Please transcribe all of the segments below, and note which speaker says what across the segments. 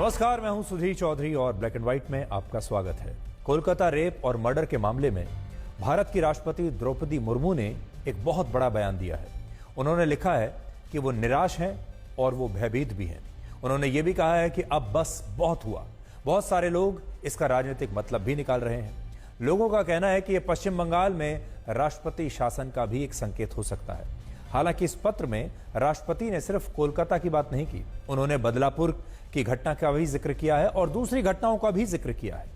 Speaker 1: नमस्कार, मैं हूं सुधीर चौधरी और ब्लैक एंड व्हाइट में आपका स्वागत है। कोलकाता रेप और मर्डर के मामले में भारत की राष्ट्रपति द्रौपदी मुर्मू ने एक बहुत बड़ा बयान दिया है। उन्होंने लिखा है कि वो निराश हैं और वो भयभीत भी हैं। उन्होंने ये भी कहा है कि अब बस बहुत हुआ। बहुत सारे लोग इसका राजनीतिक मतलब भी निकाल रहे हैं। लोगों का कहना है कि यह पश्चिम बंगाल में राष्ट्रपति शासन का भी एक संकेत हो सकता है। हालांकि इस पत्र में राष्ट्रपति ने सिर्फ कोलकाता की बात नहीं की, उन्होंने बदलापुर की घटना का भी जिक्र किया है और दूसरी घटनाओं का भी जिक्र किया है।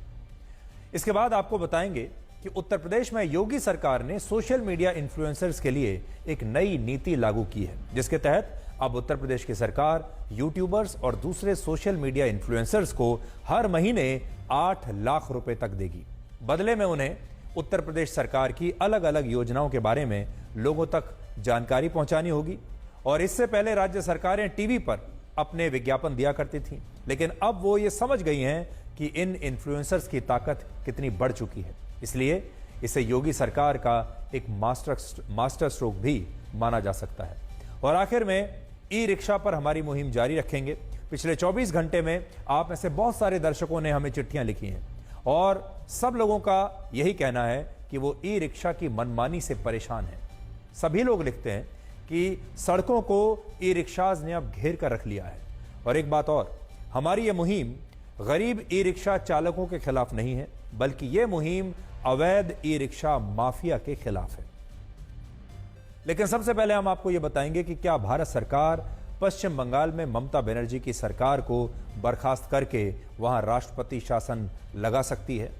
Speaker 1: इसके बाद आपको बताएंगे कि उत्तर प्रदेश में योगी सरकार ने सोशल मीडिया इन्फ्लुएंसर्स के लिए एक नई नीति लागू की है, जिसके तहत अब उत्तर प्रदेश की सरकार यूट्यूबर्स और दूसरे सोशल मीडिया इन्फ्लुएंसर्स को हर महीने 8 लाख रुपए तक देगी। बदले में उन्हें उत्तर प्रदेश सरकार की अलग अलग योजनाओं के बारे में लोगों तक जानकारी पहुंचानी होगी। और इससे पहले राज्य सरकारें टीवी पर अपने विज्ञापन दिया करती थी, लेकिन अब वो ये समझ गई हैं कि इन इन्फ्लुएंसर्स की ताकत कितनी बढ़ चुकी है। इसलिए इसे योगी सरकार का एक मास्टर स्ट्रोक भी माना जा सकता है। और आखिर में ई रिक्शा पर हमारी मुहिम जारी रखेंगे। पिछले 24 घंटे में आप में से बहुत सारे दर्शकों ने हमें चिट्ठियां लिखी हैं और सब लोगों का यही कहना है कि वो ई रिक्शा की मनमानी से परेशान हैं। सभी लोग लिखते हैं कि सड़कों को ई रिक्शाज ने अब घेर कर रख लिया है। और एक बात और, हमारी ये मुहिम गरीब ई रिक्शा चालकों के खिलाफ नहीं है, बल्कि ये मुहिम अवैध ई रिक्शा माफिया के खिलाफ है। लेकिन सबसे पहले हम आपको यह बताएंगे कि क्या भारत सरकार पश्चिम बंगाल में ममता बनर्जी की सरकार को बर्खास्त करके वहां राष्ट्रपति शासन लगा सकती है।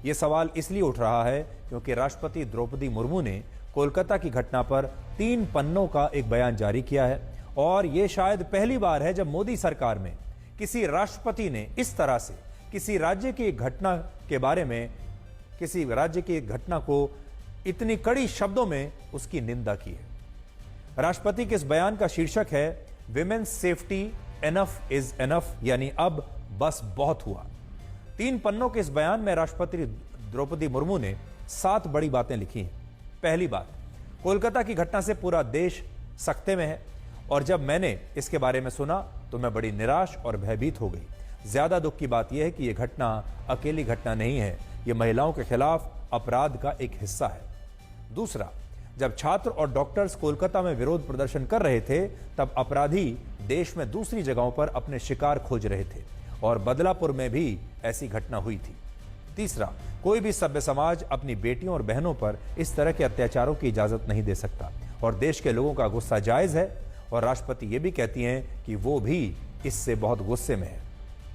Speaker 1: यह सवाल इसलिए उठ रहा है क्योंकि राष्ट्रपति द्रौपदी मुर्मू ने कोलकाता की घटना पर 3 पन्नों का एक बयान जारी किया है। और यह शायद पहली बार है जब मोदी सरकार में किसी राष्ट्रपति ने इस तरह से किसी राज्य की घटना के बारे में, किसी राज्य की घटना को इतनी कड़ी शब्दों में उसकी निंदा की है। राष्ट्रपति के इस बयान का शीर्षक है women's safety enough is enough, यानी अब बस बहुत हुआ। 3 पन्नों के इस बयान में राष्ट्रपति द्रौपदी मुर्मू ने 7 बड़ी बातें लिखी हैं। पहली बात, कोलकाता की घटना से पूरा देश सख्ते में है और जब मैंने इसके बारे में सुना तो मैं बड़ी निराश और भयभीत हो गई। ज्यादा दुख की बात यह है कि यह घटना अकेली घटना नहीं है, यह महिलाओं के खिलाफ अपराध का एक हिस्सा है। दूसरा, जब छात्र और डॉक्टर्स कोलकाता में विरोध प्रदर्शन कर रहे थे तब अपराधी देश में दूसरी जगहों पर अपने शिकार खोज रहे थे और बदलापुर में भी ऐसी घटना हुई थी। तीसरा, कोई भी सभ्य समाज अपनी बेटियों और बहनों पर इस तरह के अत्याचारों की इजाजत नहीं दे सकता और देश के लोगों का गुस्सा जायज है और राष्ट्रपति ये भी कहती हैं कि वो भी इससे बहुत गुस्से में है।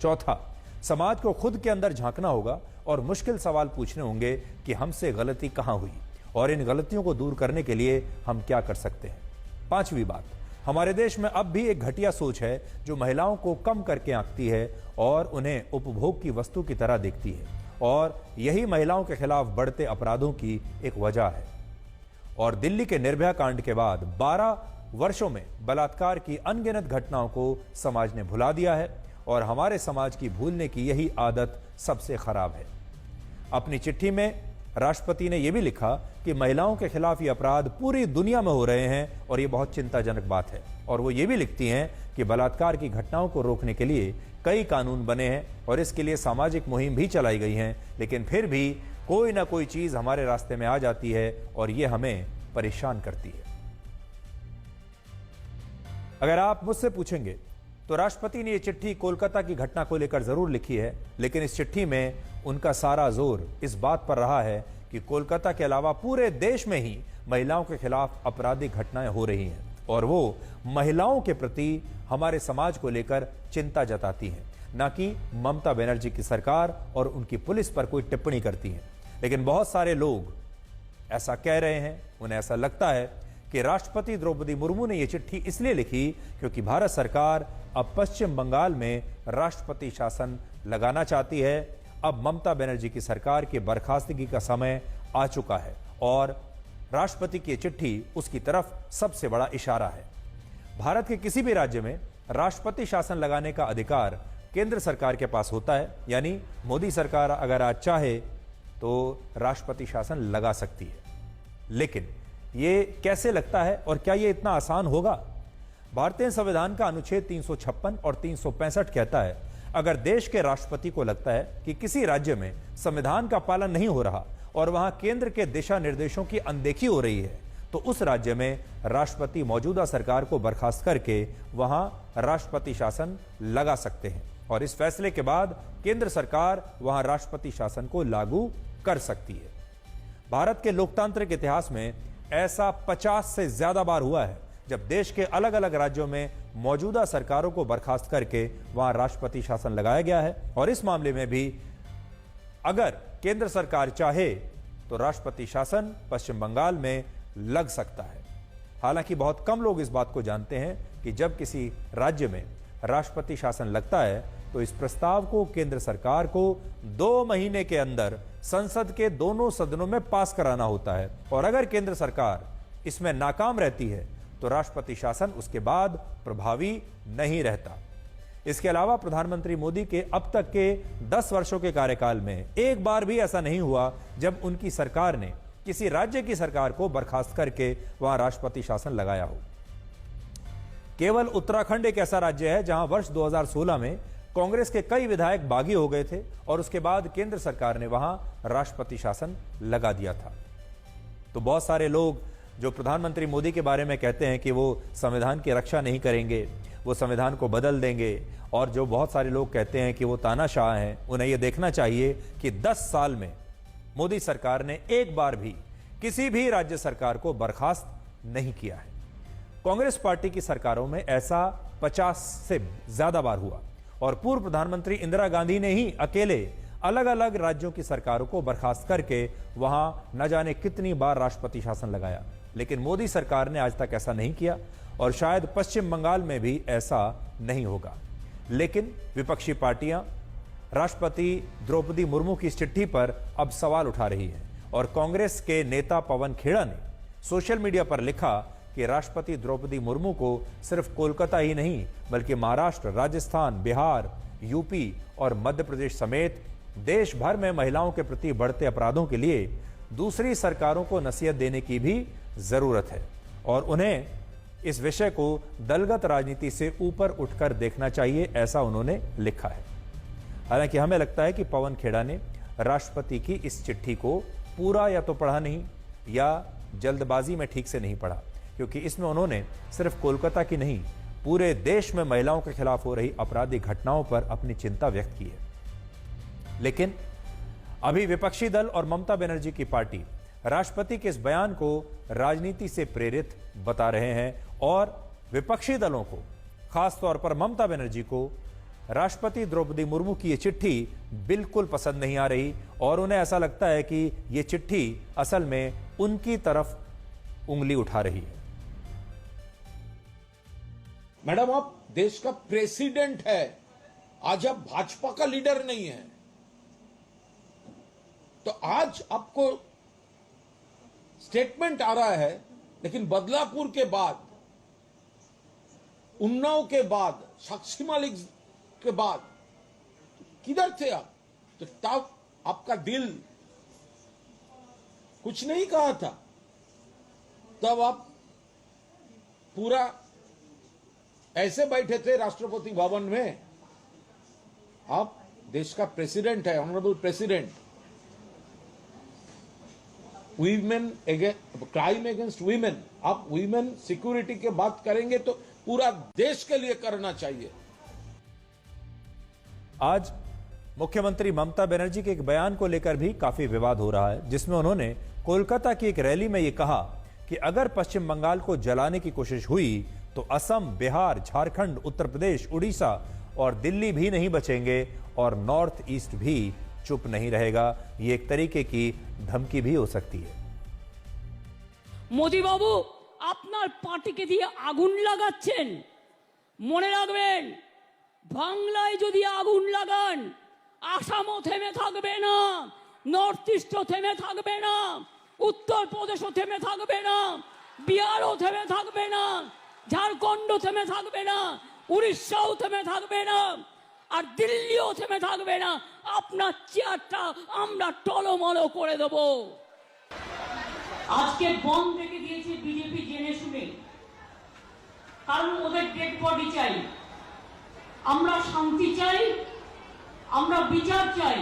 Speaker 1: चौथा, समाज को खुद के अंदर झांकना होगा और मुश्किल सवाल पूछने होंगे कि हमसे गलती कहां हुई और इन गलतियों को दूर करने के लिए हम क्या कर सकते हैं। पांचवी बात, हमारे देश में अब भी एक घटिया सोच है जो महिलाओं को कम करके आंकती है और उन्हें उपभोग की वस्तु की तरह देखती है और यही महिलाओं के खिलाफ बढ़ते अपराधों की एक वजह है। और दिल्ली के निर्भया कांड के बाद 12 वर्षों में बलात्कार की अनगिनत घटनाओं को समाज ने भुला दिया है और हमारे समाज की भूलने की यही आदत सबसे खराब है। अपनी चिट्ठी में राष्ट्रपति ने यह भी लिखा कि महिलाओं के खिलाफ ये अपराध पूरी दुनिया में हो रहे हैं और ये बहुत चिंताजनक बात है। और वो ये भी लिखती हैं कि बलात्कार की घटनाओं को रोकने के लिए कई कानून बने हैं और इसके लिए सामाजिक मुहिम भी चलाई गई हैं, लेकिन फिर भी कोई ना कोई चीज हमारे रास्ते में आ जाती है और ये हमें परेशान करती है। अगर आप मुझसे पूछेंगे तो राष्ट्रपति ने यह चिट्ठी कोलकाता की घटना को लेकर जरूर लिखी है, लेकिन इस चिट्ठी में उनका सारा जोर इस बात पर रहा है कि कोलकाता के अलावा पूरे देश में ही महिलाओं के खिलाफ आपराधिक घटनाएं हो रही हैं और वो महिलाओं के प्रति हमारे समाज को लेकर चिंता जताती हैं, ना कि ममता बनर्जी की सरकार और उनकी पुलिस पर कोई टिप्पणी करती हैं। लेकिन बहुत सारे लोग ऐसा कह रहे हैं, उन्हें ऐसा लगता है कि राष्ट्रपति द्रौपदी मुर्मू ने यह चिट्ठी इसलिए लिखी क्योंकि भारत सरकार अब पश्चिम बंगाल में राष्ट्रपति शासन लगाना चाहती है। अब ममता बनर्जी की सरकार के बर्खास्तगी का समय आ चुका है और राष्ट्रपति की चिट्ठी उसकी तरफ सबसे बड़ा इशारा है। भारत के किसी भी राज्य में राष्ट्रपति शासन लगाने का अधिकार केंद्र सरकार के पास होता है, यानी मोदी सरकार अगर आज चाहे तो राष्ट्रपति शासन लगा सकती है। लेकिन ये कैसे लगता है और क्या ये इतना आसान होगा? भारतीय संविधान का अनुच्छेद 356 और 365 कहता है अगर देश के राष्ट्रपति को लगता है कि किसी राज्य में संविधान का पालन नहीं हो रहा और वहां केंद्र के दिशा निर्देशों की अनदेखी हो रही है, तो उस राज्य में राष्ट्रपति मौजूदा सरकार को बर्खास्त करके वहां राष्ट्रपति शासन लगा सकते हैं और इस फैसले के बाद केंद्र सरकार वहां राष्ट्रपति शासन को लागू कर सकती है। भारत के लोकतांत्रिक इतिहास में ऐसा 50 से ज्यादा बार हुआ है जब देश के अलग अलग राज्यों में मौजूदा सरकारों को बर्खास्त करके वहां राष्ट्रपति शासन लगाया गया है और इस मामले में भी अगर केंद्र सरकार चाहे तो राष्ट्रपति शासन पश्चिम बंगाल में लग सकता है। हालांकि बहुत कम लोग इस बात को जानते हैं कि जब किसी राज्य में राष्ट्रपति शासन लगता है तो इस प्रस्ताव को केंद्र सरकार को 2 महीने के अंदर संसद के दोनों सदनों में पास कराना होता है और अगर केंद्र सरकार इसमें नाकाम रहती है तो राष्ट्रपति शासन उसके बाद प्रभावी नहीं रहता। इसके अलावा प्रधानमंत्री मोदी के अब तक के 10 वर्षों के कार्यकाल में एक बार भी ऐसा नहीं हुआ जब उनकी सरकार ने किसी राज्य की सरकार को बर्खास्त करके वहां राष्ट्रपति शासन लगाया हो। केवल उत्तराखंड एक ऐसा राज्य है जहां वर्ष 2016 में कांग्रेस के कई विधायक बागी हो गए थे और उसके बाद केंद्र सरकार ने वहां राष्ट्रपति शासन लगा दिया था। तो बहुत सारे लोग जो प्रधानमंत्री मोदी के बारे में कहते हैं कि वो संविधान की रक्षा नहीं करेंगे, वो संविधान को बदल देंगे, और जो बहुत सारे लोग कहते हैं कि वो तानाशाह हैं, उन्हें यह देखना चाहिए कि 10 साल में मोदी सरकार ने एक बार भी किसी भी राज्य सरकार को बर्खास्त नहीं किया है। कांग्रेस पार्टी की सरकारों में ऐसा 50 से ज्यादा बार हुआ और पूर्व प्रधानमंत्री इंदिरा गांधी ने ही अकेले अलग अलग राज्यों की सरकारों को बर्खास्त करके वहां न जाने कितनी बार राष्ट्रपति शासन लगाया, लेकिन मोदी सरकार ने आज तक ऐसा नहीं किया और शायद पश्चिम बंगाल में भी ऐसा नहीं होगा। लेकिन विपक्षी पार्टियां राष्ट्रपति द्रौपदी मुर्मू की इस चिट्ठी पर अब सवाल उठा रही है और कांग्रेस के नेता पवन खेड़ा ने सोशल मीडिया पर लिखा कि राष्ट्रपति द्रौपदी मुर्मू को सिर्फ कोलकाता ही नहीं बल्कि महाराष्ट्र, राजस्थान, बिहार, यूपी और मध्य प्रदेश समेत देश भर में महिलाओं के प्रति बढ़ते अपराधों के लिए दूसरी सरकारों को नसीहत देने की भी जरूरत है और उन्हें इस विषय को दलगत राजनीति से ऊपर उठकर देखना चाहिए, ऐसा उन्होंने लिखा है। हालांकि हमें लगता है कि पवन खेड़ा ने राष्ट्रपति की इस चिट्ठी को पूरा या तो पढ़ा नहीं या जल्दबाजी में ठीक से नहीं पढ़ा, क्योंकि इसमें उन्होंने सिर्फ कोलकाता की नहीं पूरे देश में महिलाओं के खिलाफ हो रही आपराधिक घटनाओं पर अपनी चिंता व्यक्त की है। लेकिन अभी विपक्षी दल और ममता बनर्जी की पार्टी राष्ट्रपति के इस बयान को राजनीति से प्रेरित बता रहे हैं और विपक्षी दलों को, खासतौर पर ममता बनर्जी को, राष्ट्रपति द्रौपदी मुर्मू की यह चिट्ठी बिल्कुल पसंद नहीं आ रही और उन्हें ऐसा लगता है कि यह चिट्ठी असल में उनकी तरफ उंगली उठा रही है।
Speaker 2: मैडम, आप देश का प्रेसिडेंट है, आज आप भाजपा का लीडर नहीं है, तो आज आपको स्टेटमेंट आ रहा है, लेकिन बदलापुर के बाद, उन्नाव के बाद, साक्षी मालिक के बाद किधर थे आप? तो तब आपका दिल कुछ नहीं कहा था, तब आप पूरा ऐसे बैठे थे राष्ट्रपति भवन में। आप देश का प्रेसिडेंट है, honourable president. Women crime against women, आप वीमेन सिक्योरिटी की बात करेंगे तो पूरा देश के लिए करना चाहिए।
Speaker 1: आज मुख्यमंत्री ममता बनर्जी के एक बयान को लेकर भी काफी विवाद हो रहा है, जिसमें उन्होंने कोलकाता की एक रैली में यह कहा कि अगर पश्चिम बंगाल को जलाने की कोशिश हुई तो असम, बिहार, झारखंड, उत्तर प्रदेश, उड़ीसा और दिल्ली भी नहीं बचेंगे और नॉर्थ ईस्ट भी चुप नहीं रहेगा। ये एक तरीके की धमकी भी हो सकती है।
Speaker 3: मोदी बाबू, আপনার পার্টিকে দিয়ে আগুন লাগাচ্ছেন, মনে রাখবেন বাংলায় যদি আগুন লাগান আসামও থেমে থাকবে না, নর্থ ইস্টও থেমে থাকবে না, উত্তর প্রদেশও থেমে থাকবে না, বিহারও থেমে থাকবে না, ঝাড়খণ্ডও থেমে থাকবে না, উড়িষ্যাও থেমে থাকবে না, আর দিল্লিও থেমে থাকবে না। আপনার চেয়ারটা আমরা টলমলো করে দেব। আজকে বন্ধ রেখে দিয়েছে বিজেপি জেনে শুনে, কারণ ওদের ডেড বডি চাই। আমরা শান্তি চাই, আমরা বিচার চাই,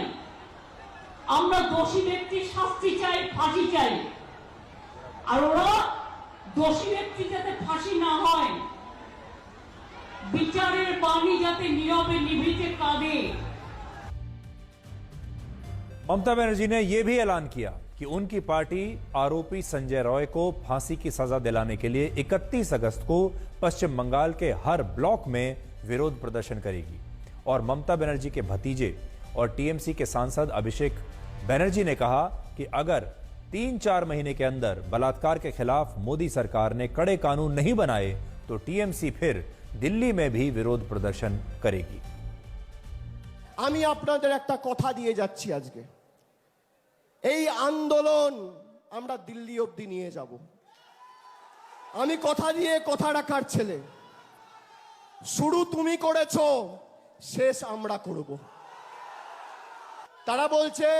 Speaker 3: আমরা দোষী ব্যক্তির শাস্তি চাই, ফাঁসি চাই। আর ওরা দোষী ব্যক্তি যাতে ফাঁসি না হয়, বিচারের বাণী যাতে নীরবে নিভৃতে কাঁদে।
Speaker 1: ममता बनर्जी ने यह भी ऐलान किया कि उनकी पार्टी आरोपी संजय रॉय को फांसी की सजा दिलाने के लिए 31 अगस्त को पश्चिम बंगाल के हर ब्लॉक में विरोध प्रदर्शन करेगी। और ममता बनर्जी के भतीजे और टीएमसी के सांसद अभिषेक बनर्जी ने कहा कि अगर 3-4 महीने के अंदर बलात्कार के खिलाफ मोदी सरकार ने कड़े कानून नहीं बनाए तो टीएमसी फिर दिल्ली में भी विरोध प्रदर्शन करेगी।
Speaker 4: আমি আপনাদের একটা কথা দিয়ে যাচ্ছি, আজকে এই আন্দোলন আমরা দিল্লি অবধি নিয়ে যাব। আমি কথা দিয়ে কথা রাখার ছেলে। শুরু তুমি করেছো, শেষ আমরা করব। তারা বলছে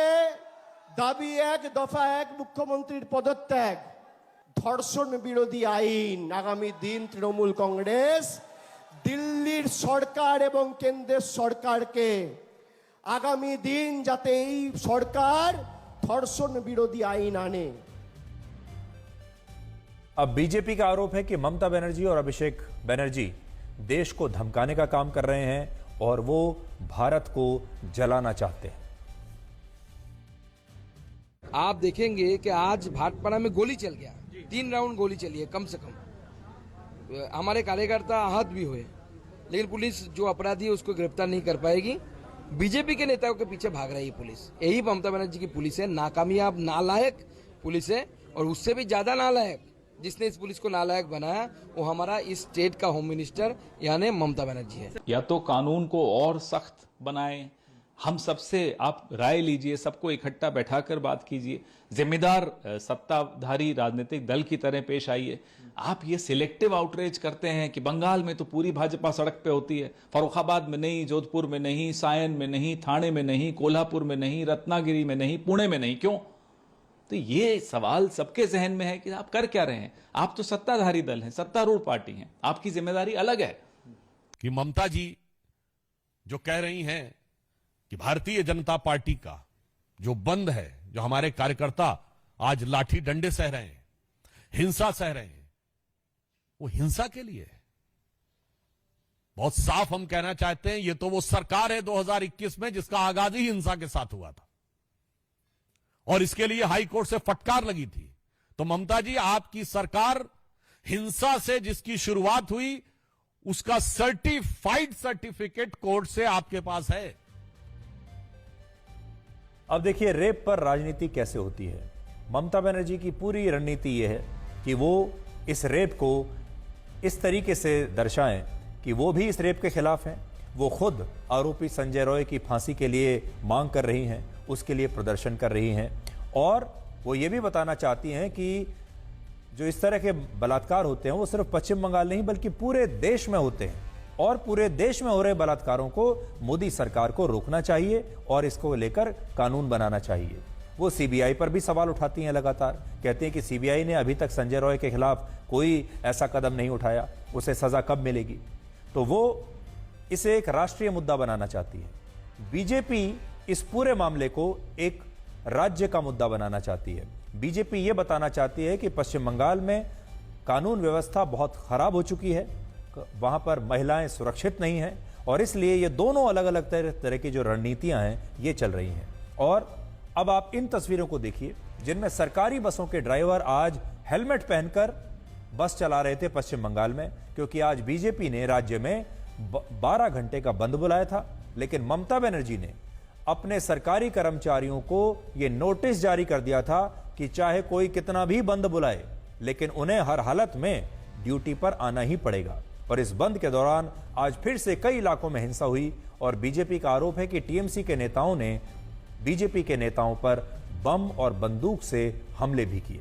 Speaker 4: দাবি এক, দফা এক, মুখ্যমন্ত্রীর পদত্যাগ, ধর্ষণ বিরোধী আইন। আগামী দিন তৃণমূল কংগ্রেস দিল্লির সরকার এবং কেন্দ্রের সরকারকে আগামী দিন যাতে এই সরকার ধর্ষণ বিরোধী আইন আনে।
Speaker 1: अब बीजेपी का आरोप है कि ममता बनर्जी और अभिषेक बनर्जी देश को धमकाने का काम कर रहे हैं और वो भारत को जलाना चाहते हैं।
Speaker 5: आप देखेंगे कि आज भाटपाड़ा में गोली चल गया, 3 राउंड गोली चली है कम से कम। हमारे कार्यकर्ता आहत भी हुए, लेकिन पुलिस जो अपराधी है उसको गिरफ्तार नहीं कर पाएगी। बीजेपी के नेताओं के पीछे भाग रही है पुलिस। यही ममता बनर्जी की पुलिस है, नाकामयाब नालायक पुलिस है। और उससे भी ज्यादा नालायक जिसने इस पुलिस को नालायक बनाया वो हमारा इस स्टेट का होम मिनिस्टर यानी ममता बनर्जी है।
Speaker 6: या तो कानून को और सख्त बनाएं, हम सबसे आप राय लीजिए, सबको इकट्ठा बैठाकर बात कीजिए, जिम्मेदार सत्ताधारी राजनीतिक दल की तरह पेश आइए। आप ये सिलेक्टिव आउटरीच करते हैं कि बंगाल में तो पूरी भाजपा सड़क पे होती है, फर्रुखाबाद में नहीं, जोधपुर में नहीं, सायन में नहीं, थाने में नहीं, कोल्हापुर में नहीं, रत्नागिरी में नहीं, पुणे में नहीं, क्यों? तो ये सवाल सबके जहन में है कि आप कर क्या रहे हैं। आप तो सत्ताधारी दल हैं, सत्तारूढ़ पार्टी हैं, आपकी जिम्मेदारी अलग है।
Speaker 7: कि ममता जी जो कह रही हैं कि भारतीय जनता पार्टी का जो बंद है, जो हमारे कार्यकर्ता आज लाठी डंडे सह रहे हैं, हिंसा सह रहे हैं, वो हिंसा के लिए है। बहुत साफ हम कहना चाहते हैं, ये तो वो सरकार है 2021 में जिसका आगाज ही हिंसा के साथ हुआ था और इसके लिए हाई कोर्ट से फटकार लगी थी। तो ममता जी, आपकी सरकार हिंसा से जिसकी शुरुआत हुई उसका सर्टिफाइड सर्टिफिकेट कोर्ट से आपके पास है।
Speaker 1: अब देखिए रेप पर राजनीति कैसे होती है। ममता बनर्जी की पूरी रणनीति यह है कि वो इस रेप को इस तरीके से दर्शाएं कि वो भी इस रेप के खिलाफ हैं, वो खुद आरोपी संजय रॉय की फांसी के लिए मांग कर रही हैं, उसके लिए प्रदर्शन कर रही हैं और वो ये भी बताना चाहती हैं कि जो इस तरह के बलात्कार होते हैं वो सिर्फ पश्चिम बंगाल नहीं बल्कि पूरे देश में होते हैं और पूरे देश में हो रहे बलात्कारों को मोदी सरकार को रोकना चाहिए और इसको लेकर कानून बनाना चाहिए। वो सीबीआई पर भी सवाल उठाती हैं, लगातार कहती हैं कि सीबीआई ने अभी तक संजय रॉय के खिलाफ कोई ऐसा कदम नहीं उठाया, उसे सजा कब मिलेगी। तो वो इसे एक राष्ट्रीय मुद्दा बनाना चाहती है। बीजेपी इस पूरे मामले को एक राज्य का मुद्दा बनाना चाहती है। बीजेपी यह बताना चाहती है कि पश्चिम बंगाल में कानून व्यवस्था बहुत खराब हो चुकी है, वहां पर महिलाएं सुरक्षित नहीं हैं और इसलिए ये दोनों अलग अलग तरह की जो रणनीतियां हैं ये चल रही हैं। और अब आप इन तस्वीरों को देखिए जिनमें सरकारी बसों के ड्राइवर आज हेलमेट पहनकर बस चला रहे थे पश्चिम बंगाल में, क्योंकि आज बीजेपी ने राज्य में 12 घंटे का बंद बुलाया था। लेकिन ममता बनर्जी ने अपने सरकारी कर्मचारियों को यह नोटिस जारी कर दिया था कि चाहे कोई कितना भी बंद बुलाए लेकिन उन्हें हर हालत में ड्यूटी पर आना ही पड़ेगा। और इस बंद के दौरान आज फिर से कई इलाकों में हिंसा हुई और बीजेपी का आरोप है कि टीएमसी के नेताओं ने बीजेपी के नेताओं पर बम और बंदूक से हमले भी किए।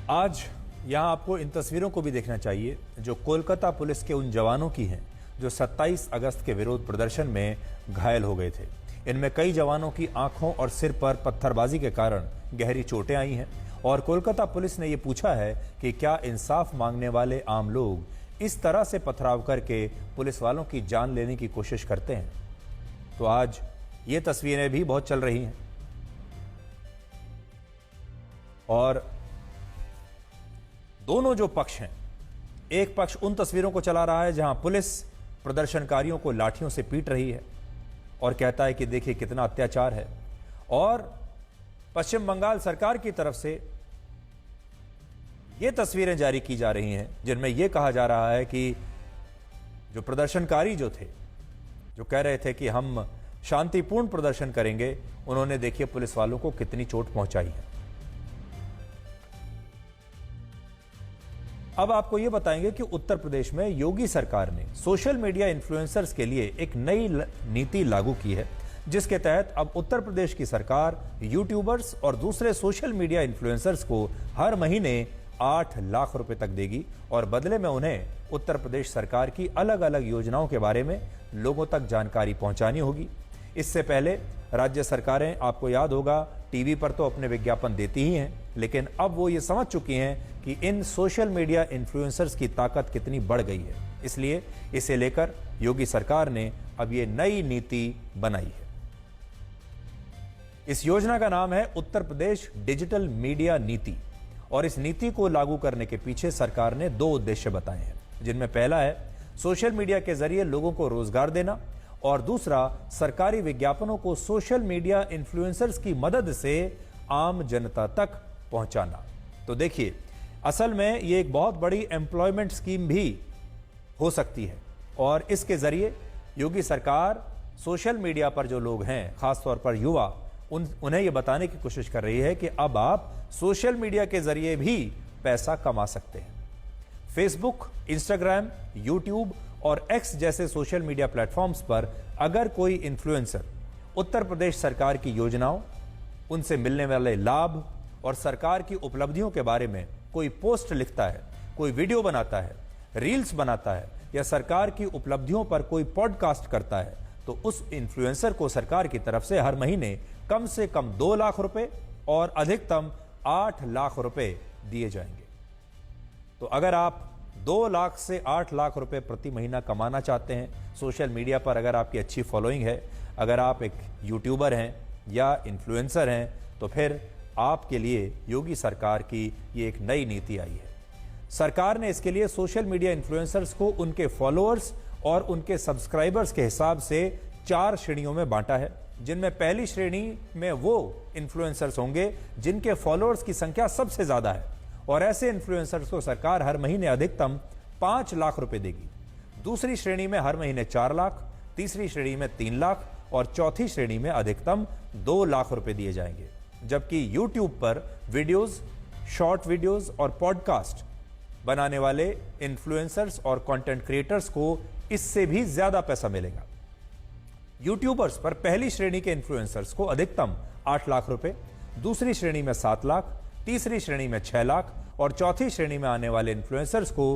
Speaker 1: आज यहां आपको इन तस्वीरों को भी देखना चाहिए जो कोलकाता पुलिस के उन जवानों की हैं जो 27 अगस्त के विरोध प्रदर्शन में घायल हो गए थे। इनमें कई जवानों की आंखों और सिर पर पत्थरबाजी के कारण गहरी चोटें आई हैं और कोलकाता पुलिस ने यह पूछा है कि क्या इंसाफ मांगने वाले आम लोग इस तरह से पथराव करके पुलिस वालों की जान लेने की कोशिश करते हैं। तो आज ये तस्वीरें भी बहुत चल रही हैं और दोनों जो पक्ष हैं, एक पक्ष उन तस्वीरों को चला रहा है जहां पुलिस प्रदर्शनकारियों को लाठियों से पीट रही है और कहता है कि देखिए कितना अत्याचार है, और पश्चिम बंगाल सरकार की तरफ से ये तस्वीरें जारी की जा रही हैं जिनमें यह कहा जा रहा है कि जो प्रदर्शनकारी जो थे, जो कह रहे थे कि हम शांतिपूर्ण प्रदर्शन करेंगे, उन्होंने देखिए पुलिस वालों को कितनी चोट पहुंचाई है। अब आपको यह बताएंगे कि उत्तर प्रदेश में योगी सरकार ने सोशल मीडिया इन्फ्लुएंसर्स के लिए एक नई नीति लागू की है, जिसके तहत अब उत्तर प्रदेश की सरकार यूट्यूबर्स और दूसरे सोशल मीडिया इन्फ्लुएंसर्स को हर महीने 8 लाख रुपए तक देगी और बदले में उन्हें उत्तर प्रदेश सरकार की अलग अलग योजनाओं के बारे में लोगों तक जानकारी पहुंचानी होगी। इससे पहले राज्य सरकारें, आपको याद होगा, टीवी पर तो अपने विज्ञापन देती ही हैं, लेकिन अब वो ये समझ चुकी हैं कि इन सोशल मीडिया इन्फ्लुएंसर्स की ताकत कितनी बढ़ गई है। इसलिए इसे लेकर योगी सरकार ने अब ये नई नीति बनाई है। इस योजना का नाम है उत्तर प्रदेश डिजिटल मीडिया नीति और इस नीति को लागू करने के पीछे सरकार ने 2 उद्देश्य बताए हैं, जिनमें पहला है सोशल मीडिया के जरिए लोगों को रोजगार देना और दूसरा सरकारी विज्ञापनों को सोशल मीडिया इन्फ्लुएंसर्स की मदद से आम जनता तक पहुंचाना। तो देखिए, असल में ये एक बहुत बड़ी एम्प्लॉयमेंट स्कीम भी हो सकती है और इसके जरिए योगी सरकार सोशल मीडिया पर जो लोग हैं, खासतौर पर युवा, उन्हें यह बताने की कोशिश कर रही है कि अब आप सोशल मीडिया के जरिए भी पैसा कमा सकते हैं। फेसबुक, इंस्टाग्राम, यूट्यूब और एक्स जैसे सोशल मीडिया प्लेटफॉर्म्स पर अगर कोई इन्फ्लुएंसर उत्तर प्रदेश सरकार की योजनाओं, उनसे मिलने वाले लाभ और सरकार की उपलब्धियों के बारे में कोई पोस्ट लिखता है, कोई वीडियो बनाता है, रील्स बनाता है या सरकार की उपलब्धियों पर कोई पॉडकास्ट करता है, तो उस इन्फ्लुएंसर को सरकार की तरफ से हर महीने कम से कम 2 लाख रुपए और अधिकतम 8 लाख रुपए दिए जाएंगे। तो अगर आप 2 लाख से 8 लाख रुपए प्रति महीना कमाना चाहते हैं सोशल मीडिया पर, अगर आपकी अच्छी फॉलोइंग है, अगर आप एक यूट्यूबर हैं या इन्फ्लुएंसर हैं, तो फिर आपके लिए योगी सरकार की ये एक नई नीति आई है। सरकार ने इसके लिए सोशल मीडिया इन्फ्लुएंसर्स को उनके फॉलोअर्स और उनके सब्सक्राइबर्स के हिसाब से 4 श्रेणियों में बांटा है, जिनमें पहली श्रेणी में वो इन्फ्लुएंसर्स होंगे जिनके फॉलोअर्स की संख्या सबसे ज्यादा है और ऐसे इन्फ्लुएंसर्स को सरकार हर महीने अधिकतम 5 लाख रुपए देगी। दूसरी श्रेणी में हर महीने 4 लाख, तीसरी श्रेणी में 3 लाख और चौथी श्रेणी में अधिकतम 2 लाख रुपए दिए जाएंगे। जबकि YouTube पर वीडियोस, शॉर्ट वीडियोस और पॉडकास्ट बनाने वाले इन्फ्लुएंसर्स और कंटेंट क्रिएटर्स को इससे भी ज्यादा पैसा मिलेगा। यूट्यूबर्स पर पहली श्रेणी के इन्फ्लुएंसर्स को अधिकतम 8 लाख रुपए, दूसरी श्रेणी में 7 लाख, तीसरी श्रेणी में 6 लाख और चौथी श्रेणी में आने वाले इन्फ्लुएंसर्स को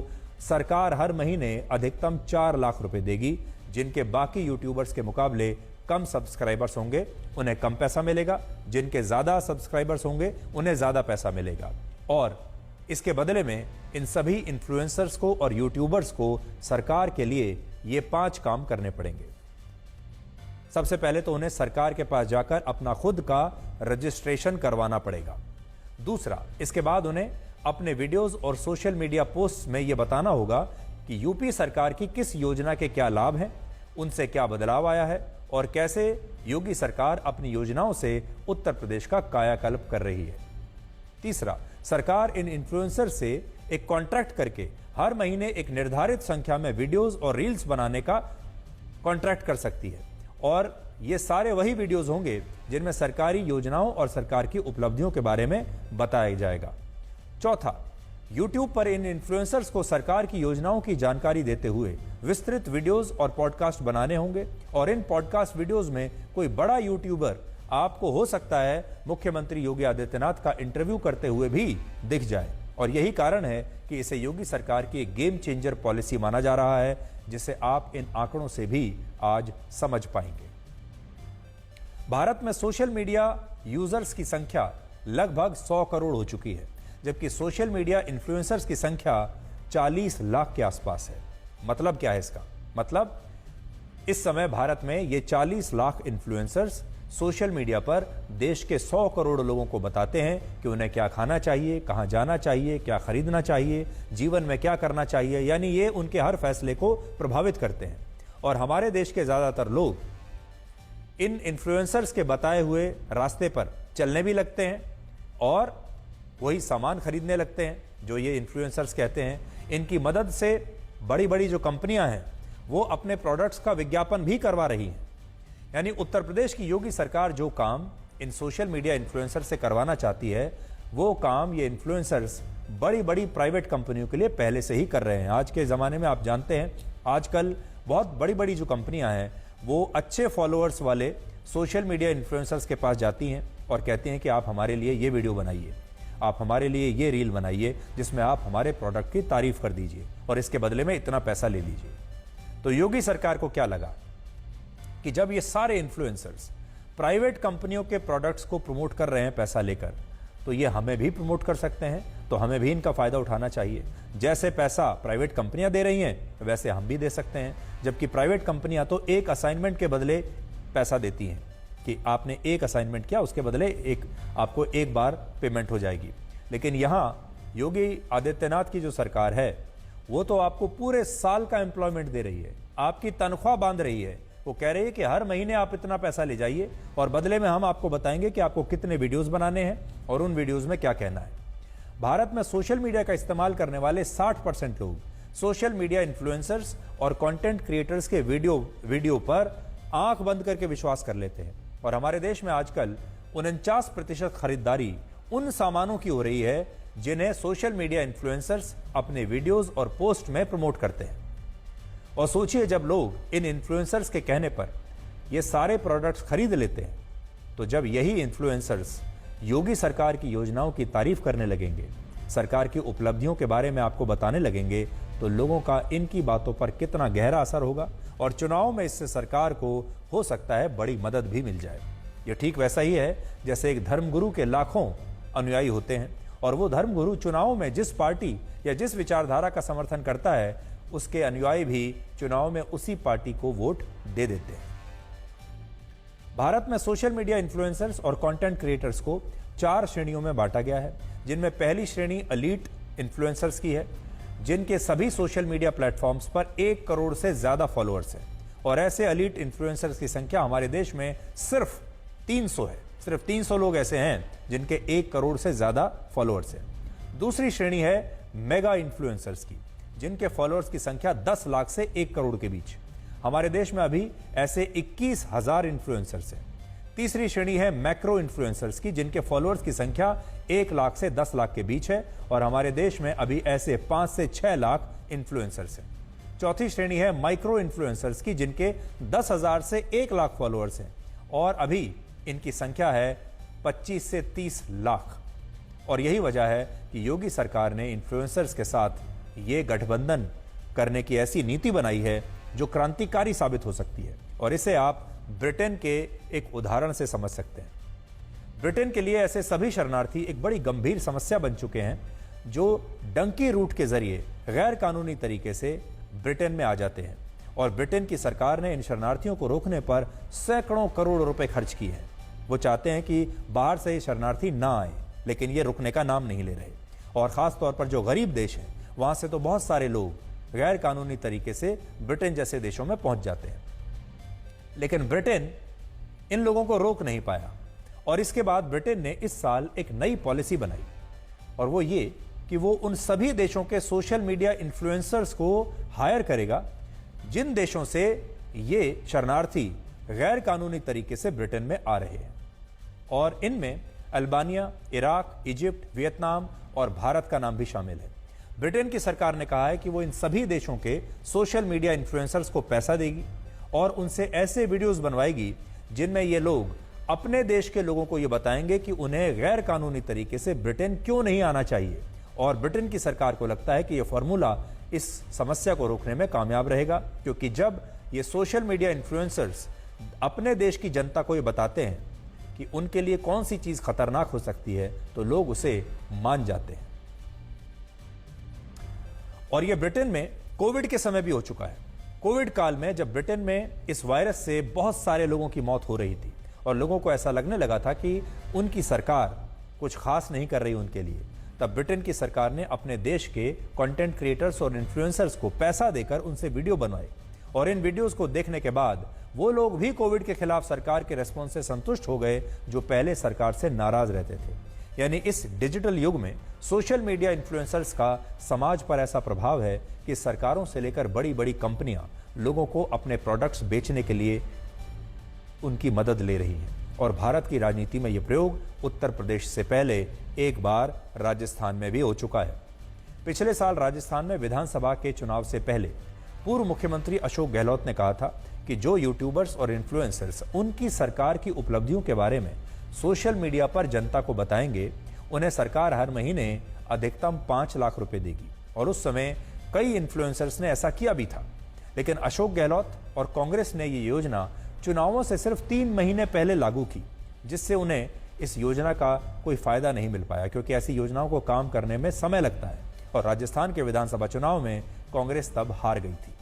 Speaker 1: सरकार हर महीने अधिकतम 4 लाख रुपए देगी, जिनके बाकी यूट्यूबर्स के मुकाबले कम सब्सक्राइबर्स होंगे उन्हें कम पैसा मिलेगा, जिनके ज्यादा सब्सक्राइबर्स होंगे उन्हें ज्यादा पैसा मिलेगा। और इसके बदले में इन सभी इन्फ्लुएंसर्स को और यूट्यूबर्स को सरकार के लिए ये 5 काम करने पड़ेंगे। सबसे पहले तो उन्हें सरकार के पास जाकर अपना खुद का रजिस्ट्रेशन करवाना पड़ेगा। दूसरा, इसके बाद उन्हें अपने वीडियोस और सोशल मीडिया पोस्ट में यह बताना होगा कि यूपी सरकार की किस योजना के क्या लाभ हैं, उनसे क्या बदलाव आया है और कैसे योगी सरकार अपनी योजनाओं से उत्तर प्रदेश का कायाकल्प कर रही है। तीसरा, सरकार इन इन्फ्लुएंसर से एक कॉन्ट्रैक्ट करके हर महीने एक निर्धारित संख्या में वीडियोस और रील्स बनाने का कॉन्ट्रैक्ट कर सकती है और ये सारे वही वीडियोस होंगे जिनमें सरकारी योजनाओं और सरकार की उपलब्धियों के बारे में बताया जाएगा। चौथा, YouTube पर इन इन्फ्लुएंसर्स को सरकार की योजनाओं की जानकारी देते हुए विस्तृत वीडियोस और पॉडकास्ट बनाने होंगे और इन पॉडकास्ट वीडियोस में कोई बड़ा यूट्यूबर आपको हो सकता है मुख्यमंत्री योगी आदित्यनाथ का इंटरव्यू करते हुए भी दिख जाए और यही कारण है कि इसे योगी सरकार की एक गेम चेंजर पॉलिसी माना जा रहा है, जिसे आप इन आंकड़ों से भी आज समझ पाएंगे। भारत में सोशल मीडिया यूजर्स की संख्या लगभग 100 करोड़ हो चुकी है, जबकि सोशल मीडिया इन्फ्लुएंसर्स की संख्या 40 लाख के आसपास है। मतलब क्या है इसका? मतलब इस समय भारत में ये 40 लाख इन्फ्लुएंसर्स सोशल मीडिया पर देश के 100 करोड़ लोगों को बताते हैं कि उन्हें क्या खाना चाहिए, कहां जाना चाहिए, क्या खरीदना चाहिए, जीवन में क्या करना चाहिए, यानी ये उनके हर फैसले को प्रभावित करते हैं। और हमारे देश के ज्यादातर लोग इन इन्फ्लुएंसर्स के बताए हुए रास्ते पर चलने भी लगते हैं और वही सामान खरीदने लगते हैं जो ये इन्फ्लुएंसर्स कहते हैं। इनकी मदद से बड़ी बड़ी जो कंपनियां हैं वो अपने प्रोडक्ट्स का विज्ञापन भी करवा रही हैं। यानी उत्तर प्रदेश की योगी सरकार जो काम इन सोशल मीडिया इन्फ्लुएंसर से करवाना चाहती है वो काम ये इन्फ्लुएंसर्स बड़ी बड़ी प्राइवेट कंपनियों के लिए पहले से ही कर रहे हैं। आज के ज़माने में आप जानते हैं आजकल बहुत बड़ी बड़ी जो कंपनियां हैं वो अच्छे फॉलोअर्स वाले सोशल मीडिया इन्फ्लुएंसर्स के पास जाती हैं और कहती हैं कि आप हमारे लिए ये वीडियो बनाइए, आप हमारे लिए ये रील बनाइए जिसमें आप हमारे प्रोडक्ट की तारीफ कर दीजिए और इसके बदले में इतना पैसा ले लीजिए। तो योगी सरकार को क्या लगा कि जब ये सारे इन्फ्लुएंसर्स प्राइवेट कंपनियों के प्रोडक्ट्स को प्रमोट कर रहे हैं पैसा लेकर, तो ये हमें भी प्रमोट कर सकते हैं, तो हमें भी इनका फायदा उठाना चाहिए। जैसे पैसा प्राइवेट कंपनियां दे रही हैं वैसे हम भी दे सकते हैं, जबकि प्राइवेट कंपनियां तो एक असाइनमेंट के बदले पैसा देती हैं कि आपने एक असाइनमेंट किया उसके बदले आपको एक बार पेमेंट हो जाएगी। लेकिन यहां योगी आदित्यनाथ की जो सरकार है वो तो आपको पूरे साल का एम्प्लॉयमेंट दे रही है, आपकी तनख्वाह बांध रही है। वो कह रही है कि हर महीने आप इतना पैसा ले जाइए और बदले में हम आपको बताएंगे कि आपको कितने वीडियोस बनाने हैं और उन वीडियोस में क्या कहना है। भारत में सोशल मीडिया का इस्तेमाल करने वाले 60% लोग सोशल मीडिया इन्फ्लुएंसर्स और कंटेंट क्रिएटर्स के वीडियो पर आंख बंद करके विश्वास कर लेते हैं और हमारे देश में आजकल 49% खरीदारी उन सामानों की हो रही है जिन्हें सोशल मीडिया इन्फ्लुएंसर्स अपने वीडियोस और पोस्ट में प्रमोट करते हैं। और सोचिए जब लोग इन इन्फ्लुएंसर्स के कहने पर ये सारे प्रोडक्ट्स खरीद लेते हैं तो जब यही इन्फ्लुएंसर्स योगी सरकार की योजनाओं की तारीफ करने लगेंगे, सरकार की उपलब्धियों के बारे में आपको बताने लगेंगे, तो लोगों का इनकी बातों पर कितना गहरा असर होगा और चुनाव में इससे सरकार को हो सकता है बड़ी मदद भी मिल जाए। ये ठीक वैसा ही है जैसे एक धर्मगुरु के लाखों अनुयायी होते हैं और वो धर्मगुरु चुनाव में जिस पार्टी या जिस विचारधारा का समर्थन करता है उसके अनुयायी भी चुनाव में उसी पार्टी को वोट दे देते हैं। भारत में सोशल मीडिया इन्फ्लुएंसर्स और कंटेंट क्रिएटर्स को 4 श्रेणियों में बांटा गया है, जिनमें पहली श्रेणी एलीट इन्फ्लुएंसर्स की है, जिनके सभी सोशल मीडिया प्लेटफॉर्म्स पर 1 करोड़ से ज्यादा फॉलोअर्स हैं और ऐसे एलीट इन्फ्लुएंसर्स की संख्या हमारे देश में सिर्फ 300 है। सिर्फ 300 लोग ऐसे हैं जिनके 1 करोड़ से ज्यादा फॉलोअर्स हैं। दूसरी श्रेणी है मेगा इन्फ्लुएंसर्स की, जिनके फॉलोअर्स की संख्या 10 लाख से 1 करोड़ के बीच। हमारे देश में अभी ऐसे 21,000 इन्फ्लुएंसर्स हैं। तीसरी श्रेणी है मैक्रो इन्फ्लुएंसर्स की, जिनके फॉलोअर्स की संख्या 1 लाख से 10 लाख के बीच है और हमारे देश में अभी ऐसे 5 से 6 लाख इन्फ्लुएंसर्स हैं। चौथी श्रेणी है माइक्रो इन्फ्लुएंसर्स की, जिनके 10,000 से 1 लाख फॉलोअर्स हैं और अभी इनकी संख्या है 25 से 30 लाख। और यही वजह है कि योगी सरकार ने इन्फ्लुएंसर्स के साथ ये गठबंधन करने की ऐसी नीति बनाई है जो क्रांतिकारी साबित हो सकती है और इसे आप ब्रिटेन के एक उदाहरण से समझ सकते हैं। ब्रिटेन के लिए ऐसे सभी शरणार्थी एक बड़ी गंभीर समस्या बन चुके हैं जो डंकी रूट के जरिए गैर कानूनी तरीके से ब्रिटेन में आ जाते हैं, और ब्रिटेन की सरकार ने इन शरणार्थियों को रोकने पर सैकड़ों करोड़ रुपए खर्च किए हैं। वो चाहते हैं कि बाहर से ये शरणार्थी ना आए, लेकिन ये रुकने का नाम नहीं ले रहे। और खास तौर पर जो गरीब देश हैं वहां से तो बहुत सारे लोग गैर कानूनी तरीके से ब्रिटेन जैसे देशों में पहुंच जाते हैं, लेकिन ब्रिटेन इन लोगों को रोक नहीं पाया। और इसके बाद ब्रिटेन ने इस साल एक नई पॉलिसी बनाई, और वो ये कि वो उन सभी देशों के सोशल मीडिया इन्फ्लुएंसर्स को हायर करेगा जिन देशों से ये शरणार्थी गैर कानूनी तरीके से ब्रिटेन में आ रहे हैं। और इनमें अल्बानिया, इराक, इजिप्ट, वियतनाम और भारत का नाम भी शामिल है। ब्रिटेन की सरकार ने कहा है कि वो इन सभी देशों के सोशल मीडिया इन्फ्लुएंसर्स को पैसा देगी और उनसे ऐसे वीडियोस बनवाएगी जिनमें ये लोग अपने देश के लोगों को ये बताएंगे कि उन्हें गैर कानूनी तरीके से ब्रिटेन क्यों नहीं आना चाहिए। और ब्रिटेन की सरकार को लगता है कि यह फॉर्मूला इस समस्या को रोकने में कामयाब रहेगा, क्योंकि जब ये सोशल मीडिया इन्फ्लुएंसर्स अपने देश की जनता को ये बताते हैं कि उनके लिए कौन सी चीज खतरनाक हो सकती है, तो लोग उसे मान जाते हैं। और यह ब्रिटेन में कोविड के समय भी हो चुका है। कोविड काल में जब ब्रिटेन में इस वायरस से बहुत सारे लोगों की मौत हो रही थी और लोगों को ऐसा लगने लगा था कि उनकी सरकार कुछ खास नहीं कर रही उनके लिए, तब ब्रिटेन की सरकार ने अपने देश के कंटेंट क्रिएटर्स और इन्फ्लुएंसर्स को पैसा देकर उनसे वीडियो बनवाए, और इन वीडियोस को देखने के बाद वो लोग भी कोविड के खिलाफ सरकार के रेस्पॉन्स से संतुष्ट हो गए जो पहले सरकार से नाराज रहते थे। यानी इस डिजिटल युग में सोशल मीडिया इन्फ्लुएंसर्स का समाज पर ऐसा प्रभाव है कि सरकारों से लेकर बड़ी बड़ी कंपनियां लोगों को अपने प्रोडक्ट्स बेचने के लिए उनकी मदद ले रही हैं। और भारत की राजनीति में यह प्रयोग उत्तर प्रदेश से पहले एक बार राजस्थान में भी हो चुका है। पिछले साल राजस्थान में विधानसभा के चुनाव से पहले पूर्व मुख्यमंत्री अशोक गहलोत ने कहा था कि जो यूट्यूबर्स और इन्फ्लुएंसर्स उनकी सरकार की उपलब्धियों के बारे में सोशल मीडिया पर जनता को बताएंगे, उन्हें सरकार हर महीने अधिकतम 5 लाख रुपए देगी। और उस समय कई इन्फ्लुएंसर्स ने ऐसा किया भी था, लेकिन अशोक गहलोत और कांग्रेस ने ये योजना चुनावों से सिर्फ 3 महीने पहले लागू की, जिससे उन्हें इस योजना का कोई फायदा नहीं मिल पाया, क्योंकि ऐसी योजनाओं को काम करने में समय लगता है। और राजस्थान के विधानसभा चुनाव में कांग्रेस तब हार गई थी।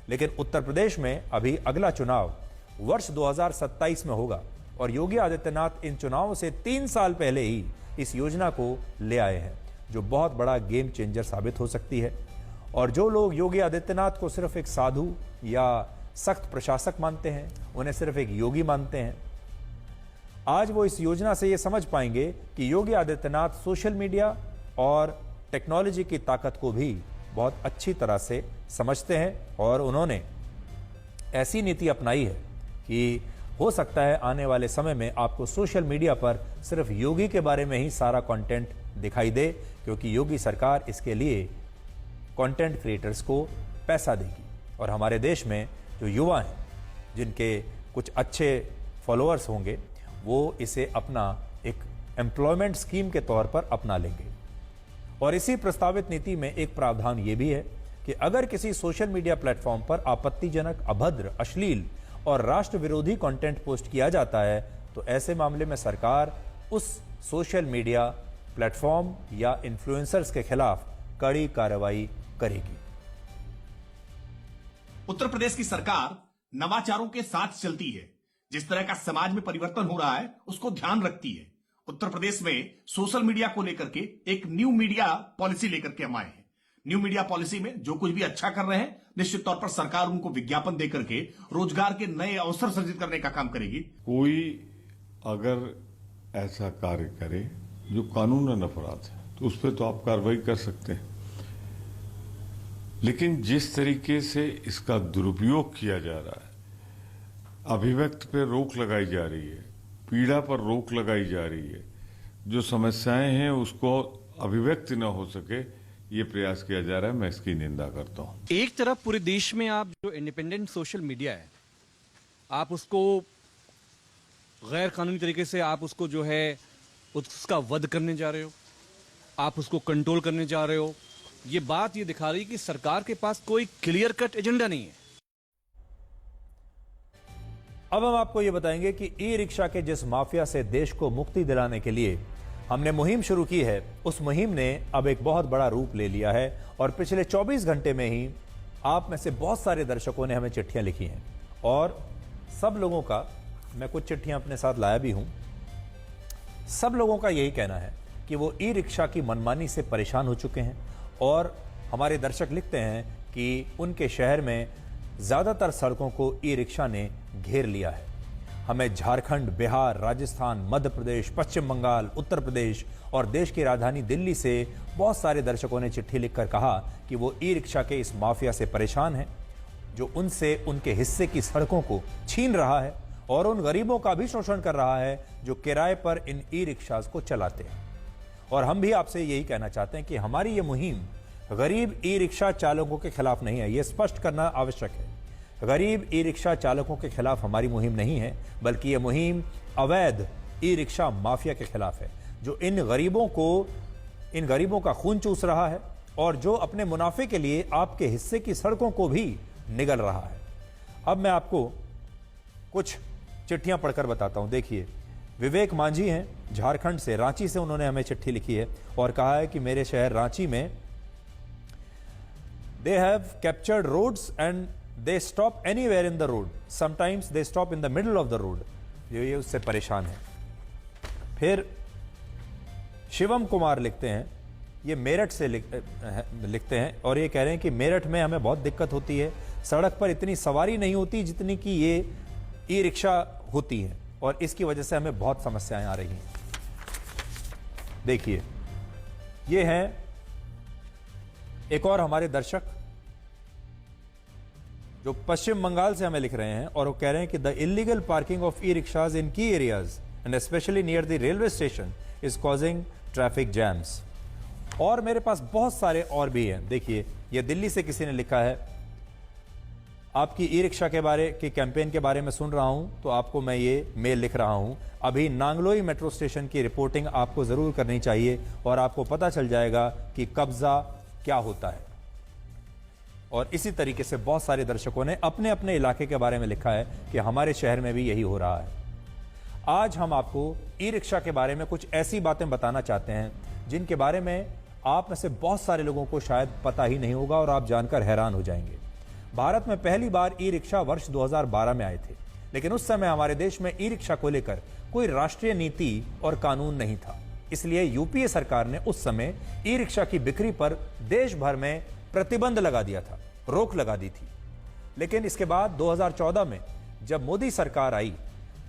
Speaker 1: लेकिन उत्तर प्रदेश में अभी अगला चुनाव वर्ष 2027 में होगा, और योगी आदित्यनाथ इन चुनावों से 3 साल पहले ही इस योजना को ले आए हैं, जो बहुत बड़ा गेम चेंजर साबित हो सकती है। और जो लोग योगी आदित्यनाथ को सिर्फ एक साधु या सख्त प्रशासक मानते हैं, उन्हें सिर्फ एक योगी मानते हैं, आज वो इस योजना से ये समझ पाएंगे कि योगी आदित्यनाथ सोशल मीडिया और टेक्नोलॉजी की ताकत को भी बहुत अच्छी तरह से समझते हैं। और उन्होंने ऐसी नीति अपनाई है कि हो सकता है आने वाले समय में आपको सोशल मीडिया पर सिर्फ योगी के बारे में ही सारा कंटेंट दिखाई दे, क्योंकि योगी सरकार इसके लिए कंटेंट क्रिएटर्स को पैसा देगी। और हमारे देश में जो युवा हैं जिनके कुछ अच्छे फॉलोअर्स होंगे, वो इसे अपना एक एम्प्लॉयमेंट स्कीम के तौर पर अपना लेंगे। और इसी प्रस्तावित नीति में एक प्रावधान ये भी है कि अगर किसी सोशल मीडिया प्लेटफॉर्म पर आपत्तिजनक, अभद्र, अश्लील और राष्ट्र विरोधी कंटेंट पोस्ट किया जाता है, तो ऐसे मामले में सरकार उस सोशल मीडिया प्लेटफॉर्म या इन्फ्लुएंसर्स के खिलाफ कड़ी कार्रवाई करेगी।
Speaker 8: उत्तर प्रदेश की सरकार नवाचारों के साथ चलती है। जिस तरह का समाज में परिवर्तन हो रहा है उसको ध्यान रखती है। उत्तर प्रदेश में सोशल मीडिया को लेकर के एक न्यू मीडिया पॉलिसी लेकर के हम आए हैं। न्यू मीडिया पॉलिसी में जो कुछ भी अच्छा कर रहे हैं, निश्चित तौर पर सरकार उनको विज्ञापन देकर के रोजगार के नए अवसर सृजित करने का काम करेगी।
Speaker 9: कोई अगर ऐसा कार्य करे जो कानूनन अपराध है तो उस पर तो आप कार्रवाई कर सकते हैं, लेकिन जिस तरीके से इसका दुरुपयोग किया जा रहा है, अभिव्यक्ति पर रोक लगाई जा रही है, पीड़ा पर रोक लगाई जा रही है, जो समस्याएं हैं उसको अभिव्यक्ति न हो सके, ये प्रयास किया जा रहा है। मैं इसकी निंदा करता हूं।
Speaker 10: एक तरफ पूरे देश में आप जो इंडिपेंडेंट सोशल मीडिया है, आप उसको गैर कानूनी तरीके से आप उसको जो है उसका वध करने जा रहे हो, आप उसको कंट्रोल करने जा रहे हो। ये बात ये दिखा रही है कि सरकार के पास कोई क्लियर कट एजेंडा नहीं है।
Speaker 1: अब हम आपको यह बताएंगे कि ई रिक्शा के जिस माफिया से देश को मुक्ति दिलाने के लिए हमने मुहिम शुरू की है, उस मुहिम ने अब एक बहुत बड़ा रूप ले लिया है और पिछले 24 घंटे में ही आप में से बहुत सारे दर्शकों ने हमें चिट्ठियां लिखी हैं और सब लोगों का, मैं कुछ चिट्ठियां अपने साथ लाया भी हूं, सब लोगों का यही कहना है कि वो ई रिक्शा की मनमानी से परेशान हो चुके हैं और हमारे दर्शक लिखते हैं कि उनके शहर में ज्यादातर सड़कों को ई रिक्शा ने घेर लिया है। हमें झारखंड, बिहार, राजस्थान, मध्य प्रदेश, पश्चिम बंगाल, उत्तर प्रदेश और देश की राजधानी दिल्ली से बहुत सारे दर्शकों ने चिट्ठी लिखकर कहा कि वो ई रिक्शा के इस माफिया से परेशान हैं जो उनसे उनके हिस्से की सड़कों को छीन रहा है और उन गरीबों का भी शोषण कर रहा है जो किराए पर इन ई रिक्शास को चलाते हैं। और हम भी आपसे यही कहना चाहते हैं कि हमारी ये मुहिम गरीब ई रिक्शा चालकों के खिलाफ नहीं है, ये स्पष्ट करना आवश्यक है। गरीब ई रिक्शा चालकों के खिलाफ हमारी मुहिम नहीं है, बल्कि ये मुहिम अवैध ई रिक्शा माफिया के खिलाफ है जो इन गरीबों का खून चूस रहा है और जो अपने मुनाफे के लिए आपके हिस्से की सड़कों को भी निगल रहा है। अब मैं आपको कुछ चिट्ठियां पढ़कर बताता हूं। देखिए, विवेक मांझी हैं झारखंड से, रांची से उन्होंने हमें चिट्ठी लिखी है और कहा है कि मेरे शहर रांची में they have captured roads and they stop anywhere in the road, sometimes they stop in the middle of the road। ये उससे परेशान है। फिर शिवम कुमार लिखते हैं, ये मेरठ से लिखते हैं और ये कह रहे हैं कि मेरठ में हमें बहुत दिक्कत होती है, सड़क पर इतनी सवारी नहीं होती जितनी कि ये ई रिक्शा होती है और इसकी वजह से हमें बहुत समस्याएं आ रही हैं। देखिए, ये हैं एक और हमारे दर्शक जो पश्चिम बंगाल से हमें लिख रहे हैं और वो कह रहे हैं कि the illegal parking of E rickshaws in key areas and specially near the railway station is causing traffic jams. और मेरे पास बहुत सारे और भी हैं। देखिए, ये दिल्ली से किसी ने लिखा है, आपकी ई रिक्शा के कैंपेन के बारे में सुन रहा हूं तो आपको मैं ये मेल लिख रहा हूं। अभी नांगलोई मेट्रो स्टेशन की रिपोर्टिंग आपको जरूर करनी चाहिए और आपको पता चल जाएगा कि कब्जा क्या होता है। और इसी तरीके से बहुत सारे दर्शकों ने अपने अपने इलाके के बारे में लिखा है कि हमारे शहर में भी यही हो रहा है। आज हम आपको ई रिक्शा के बारे में कुछ ऐसी बातें बताना चाहते हैं जिनके बारे में आप में से बहुत सारे लोगों को शायद पता ही नहीं होगा और आप जानकर हैरान हो जाएंगे। भारत में पहली बार ई रिक्शा वर्ष 2012 में आए थे, लेकिन उस समय हमारे देश में ई रिक्शा को लेकर कोई राष्ट्रीय नीति और कानून नहीं था। इसलिए यूपीए सरकार ने उस समय ई रिक्शा की बिक्री पर देश भर में प्रतिबंध लगा दिया था, रोक लगा दी थी। लेकिन इसके बाद 2014 में जब मोदी सरकार आई,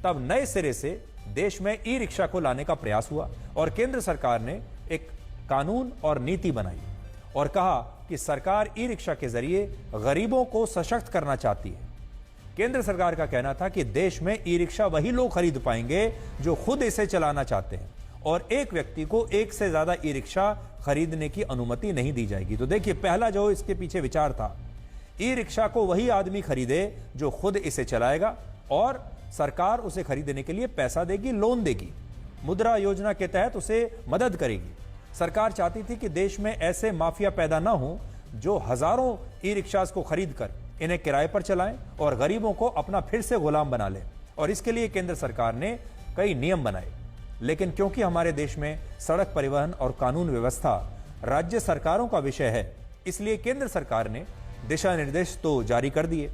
Speaker 1: तब नए सिरे से देश में ई रिक्शा को लाने का प्रयास हुआ और केंद्र सरकार ने एक कानून और नीति बनाई और कहा कि सरकार ई रिक्शा के जरिए गरीबों को सशक्त करना चाहती है। केंद्र सरकार का कहना था कि देश में ई रिक्शा वही लोग खरीद पाएंगे जो खुद इसे चलाना चाहते हैं और एक व्यक्ति को एक से ज्यादा ई रिक्शा खरीदने की अनुमति नहीं दी जाएगी। तो देखिए, पहला जो इसके पीछे विचार था, ई रिक्शा को वही आदमी खरीदे जो खुद इसे चलाएगा और सरकार उसे खरीदने के लिए पैसा देगी, लोन देगी, मुद्रा योजना के तहत उसे मदद करेगी। सरकार चाहती थी कि देश में ऐसे माफिया पैदा ना हो जो हजारों ई रिक्शास को खरीद कर इन्हें किराए पर चलाएं और गरीबों को अपना फिर से गुलाम बना लें। और इसके लिए केंद्र सरकार ने कई नियम बनाए। लेकिन क्योंकि हमारे देश में सड़क परिवहन और कानून व्यवस्था राज्य सरकारों का विषय है, इसलिए केंद्र सरकार ने दिशा निर्देश तो जारी कर दिए,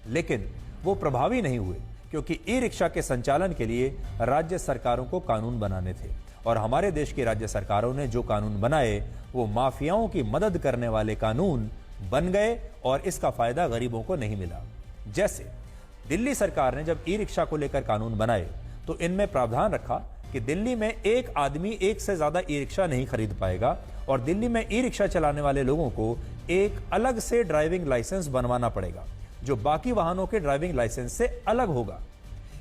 Speaker 1: लेकिन वो प्रभावी नहीं हुए क्योंकि ई रिक्शा के संचालन के लिए राज्य सरकारों को कानून बनाने थे और हमारे देश की राज्य सरकारों ने जो कानून बनाए वो माफियाओं की मदद करने वाले कानून बन गए और इसका फायदा गरीबों को नहीं मिला। जैसे दिल्ली सरकार ने जब ई रिक्शा को लेकर कानून बनाए तो इनमें प्रावधान रखा कि दिल्ली में एक आदमी एक से ज्यादा ई रिक्शा नहीं खरीद पाएगा और दिल्ली में ई रिक्शा चलाने वाले लोगों को एक अलग से ड्राइविंग लाइसेंस बनवाना पड़ेगा जो बाकी वाहनों के ड्राइविंग लाइसेंस से अलग होगा।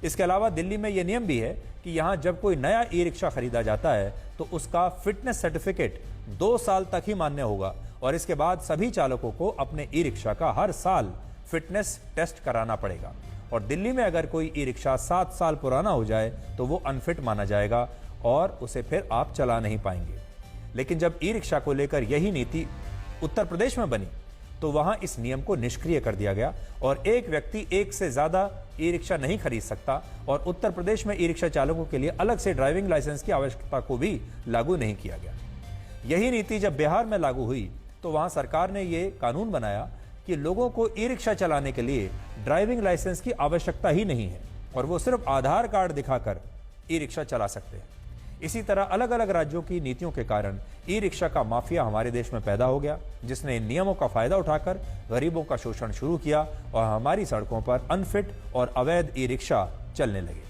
Speaker 1: इसके अलावा दिल्ली में यह नियम भी है कि यहां जब कोई नया ई रिक्शा खरीदा जाता है तो उसका फिटनेस सर्टिफिकेट 2 साल तक ही मान्य होगा और इसके बाद सभी चालकों को अपने ई रिक्शा का हर साल फिटनेस टेस्ट कराना पड़ेगा। और दिल्ली में अगर कोई ई रिक्शा 7 साल पुराना हो जाए तो वो अनफिट माना जाएगा और उसे फिर आप चला नहीं पाएंगे। लेकिन जब ई रिक्शा को लेकर यही नीति उत्तर प्रदेश में बनी तो वहां इस नियम को निष्क्रिय कर दिया गया और एक व्यक्ति एक से ज्यादा ई रिक्शा नहीं खरीद सकता और उत्तर प्रदेश में ई रिक्शा चालकों के लिए अलग से ड्राइविंग लाइसेंस की आवश्यकता को भी लागू नहीं किया गया। यही नीति जब बिहार में लागू हुई तो वहां सरकार ने ये कानून बनाया कि लोगों को ई रिक्शा चलाने के लिए ड्राइविंग लाइसेंस की आवश्यकता ही नहीं है और वो सिर्फ आधार कार्ड दिखाकर ई रिक्शा चला सकते हैं। इसी तरह अलग अलग राज्यों की नीतियों के कारण ई रिक्शा का माफिया हमारे देश में पैदा हो गया, जिसने इन नियमों का फायदा उठाकर गरीबों का शोषण शुरू किया और हमारी सड़कों पर अनफिट और अवैध ई रिक्शा चलने लगे।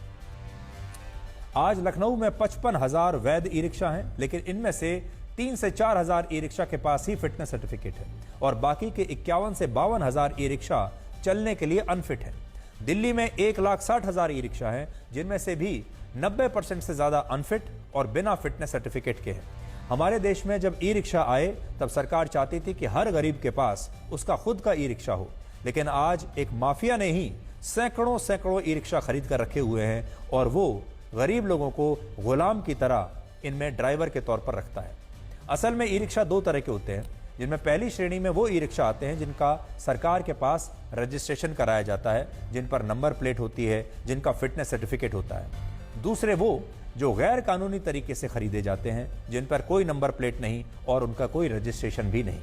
Speaker 1: आज लखनऊ में 55,000 वैध ई रिक्शा हैं, लेकिन इनमें से 3 से 4 हजार ई रिक्शा के पास ही फिटनेस सर्टिफिकेट है और बाकी के 51 से 52 हजार ई रिक्शा चलने के लिए अनफिट है। दिल्ली में 1,60,000 ई रिक्शा हैं, जिनमें से भी 90% से ज्यादा अनफिट और बिना फिटनेस सर्टिफिकेट के हैं। हमारे देश में जब ई रिक्शा आए तब सरकार चाहती थी कि हर गरीब के पास उसका खुद का ई रिक्शा हो, लेकिन आज एक माफिया ने ही सैकड़ों ई रिक्शा खरीद कर रखे हुए हैं और वो गरीब लोगों को गुलाम की तरह इनमें ड्राइवर के तौर पर रखता है। असल में ई रिक्शा 2 तरह के होते हैं, जिनमें पहली श्रेणी में वो ई रिक्शा आते हैं जिनका सरकार के पास रजिस्ट्रेशन कराया जाता है, जिन पर नंबर प्लेट होती है, जिनका फिटनेस सर्टिफिकेट होता है। दूसरे वो जो गैर कानूनी तरीके से खरीदे जाते हैं, जिन पर कोई नंबर प्लेट नहीं और उनका कोई रजिस्ट्रेशन भी नहीं।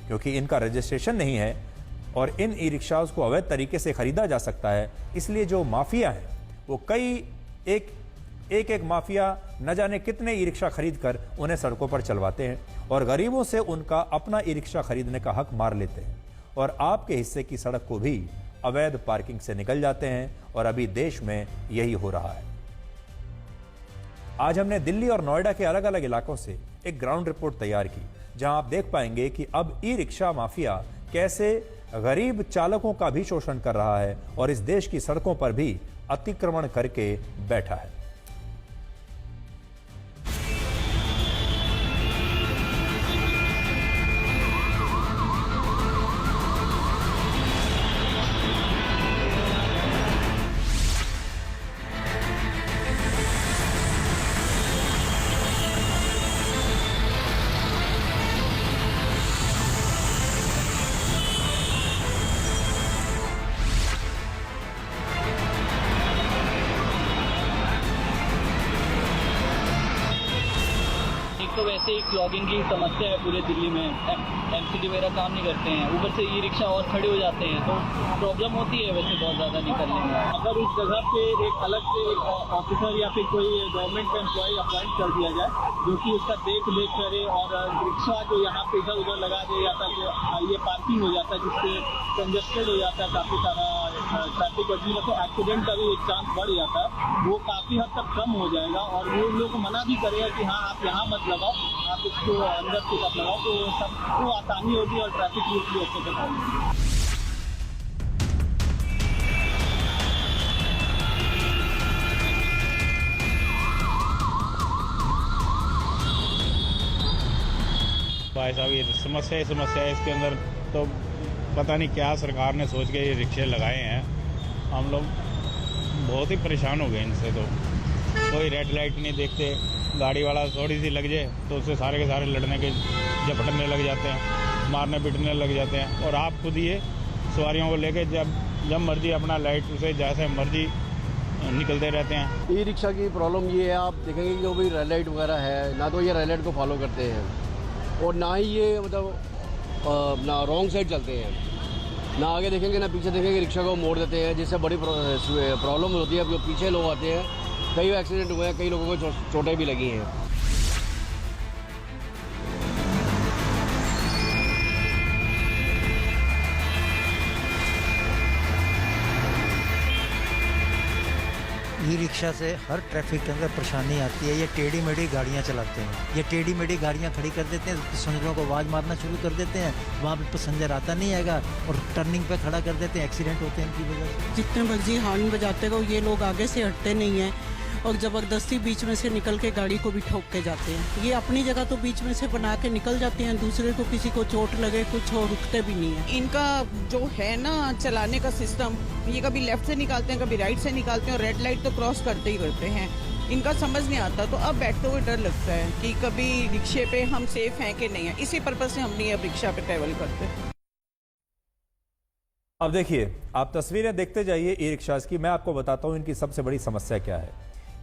Speaker 1: क्योंकि इनका रजिस्ट्रेशन नहीं है और इन ई रिक्शाओं को अवैध तरीके से खरीदा जा सकता है, इसलिए जो माफिया है वो एक माफिया न जाने कितने ई रिक्शा खरीद कर उन्हें सड़कों पर चलवाते हैं और गरीबों से उनका अपना ई रिक्शा खरीदने का हक मार लेते हैं और आपके हिस्से की सड़क को भी अवैध पार्किंग से निकल जाते हैं और अभी देश में यही हो रहा है। आज हमने दिल्ली और नोएडा के अलग अलग इलाकों से एक ग्राउंड रिपोर्ट तैयार की, जहां आप देख पाएंगे कि अब ई रिक्शा माफिया कैसे गरीब चालकों का भी शोषण कर रहा है और इस देश की सड़कों पर भी अतिक्रमण करके बैठा है।
Speaker 11: तो वैसे ही क्लॉगिंग की समस्या है पूरे दिल्ली में, एमसीडी वगैरह काम नहीं करते हैं, ऊपर से ई रिक्शा और खड़े हो जाते हैं तो प्रॉब्लम होती है वैसे बहुत ज़्यादा निकलने में। अगर उस जगह पे एक अलग से एक ऑफिसर या फिर कोई गवर्नमेंट का एम्प्लॉय अपॉइंट कर दिया जाए जो कि उसका देख करे और रिक्शा जो यहाँ पे इधर उधर लगा दिया जाता है, ये पार्किंग हो जाता है जिससे कंजेस्टेड हो जाता है काफ़ी सारा ट्रैफिक और जिससे एक्सीडेंट का भी एक चांस बढ़ जाता है, वो काफ़ी हद तक कम हो जाएगा। और वो लोग मना भी करेगा कि हाँ आप यहाँ मत लगाओ, आप इसको अंदर पिकअप लगाओ, तो सबको आसानी होगी और ट्रैफिक रूट भी अच्छे से होगी।
Speaker 12: भाई साहब ये समस्या है इसके अंदर, तो पता नहीं क्या सरकार ने सोच के ये रिक्शे लगाए हैं। हम लोग बहुत ही परेशान हो गए इनसे, तो कोई रेड लाइट नहीं देखते, गाड़ी वाला थोड़ी सी लग जाए तो उससे सारे के सारे लड़ने के झपटने लग जाते हैं, मारने पीटने लग जाते हैं। और आप खुद ये सवारियों को लेके जब मर्जी अपना लाइट उसे जैसे मर्जी निकलते रहते हैं।
Speaker 13: ई रिक्शा की प्रॉब्लम ये है, आप देखेंगे कि जो भी रेड लाइट वगैरह है ना तो ये रेड लाइट को फॉलो करते हैं और ना ही ये मतलब ना रॉन्ग साइड चलते हैं, ना आगे देखेंगे ना पीछे देखेंगे, रिक्शा को मोड़ देते हैं जिससे बड़ी प्रॉब्लम होती है। अब जो पीछे लोग आते हैं, कई एक्सीडेंट हुए हैं, कई लोगों को चोटें भी लगी हैं।
Speaker 14: ई रिक्शा से हर ट्रैफिक के अंदर परेशानी आती है। ये टेढ़ी मेढ़ी गाड़ियाँ चलाते हैं, ये टेढ़ी मेढ़ी गाड़ियाँ खड़ी कर देते हैं, पैसेंजरों को आवाज़ मारना शुरू कर देते हैं, वहाँ पे पैसेंजर आता नहीं आएगा और टर्निंग पे खड़ा कर देते हैं, एक्सीडेंट होते हैं इनकी वजह से।
Speaker 15: जितने मर्जी हॉर्न बजाते हो ये लोग आगे से हटते नहीं हैं और ज़बरदस्ती बीच में से निकल के गाड़ी को भी ठोक के जाते हैं। ये अपनी जगह तो बीच में से बना के निकल जाते हैं, दूसरे को किसी को चोट लगे कुछ हो रुकते भी नहीं है।
Speaker 16: इनका जो है ना चलाने का सिस्टम, ये कभी लेफ्ट से निकालते हैं कभी राइट से निकालते हैं और रेड लाइट तो क्रॉस करते ही करते हैं। इनका समझ नहीं आता, तो अब बैठते हुए डर लगता है कि कभी रिक्शे पे हम सेफ हैं कि नहीं है। इसी पर्पज से हम नहीं अब रिक्शा पे ट्रैवल करते।
Speaker 1: अब देखिए, आप तस्वीरें देखते जाइए ई रिक्शाज की। मैं आपको बताता हूं इनकी सबसे बड़ी समस्या क्या है।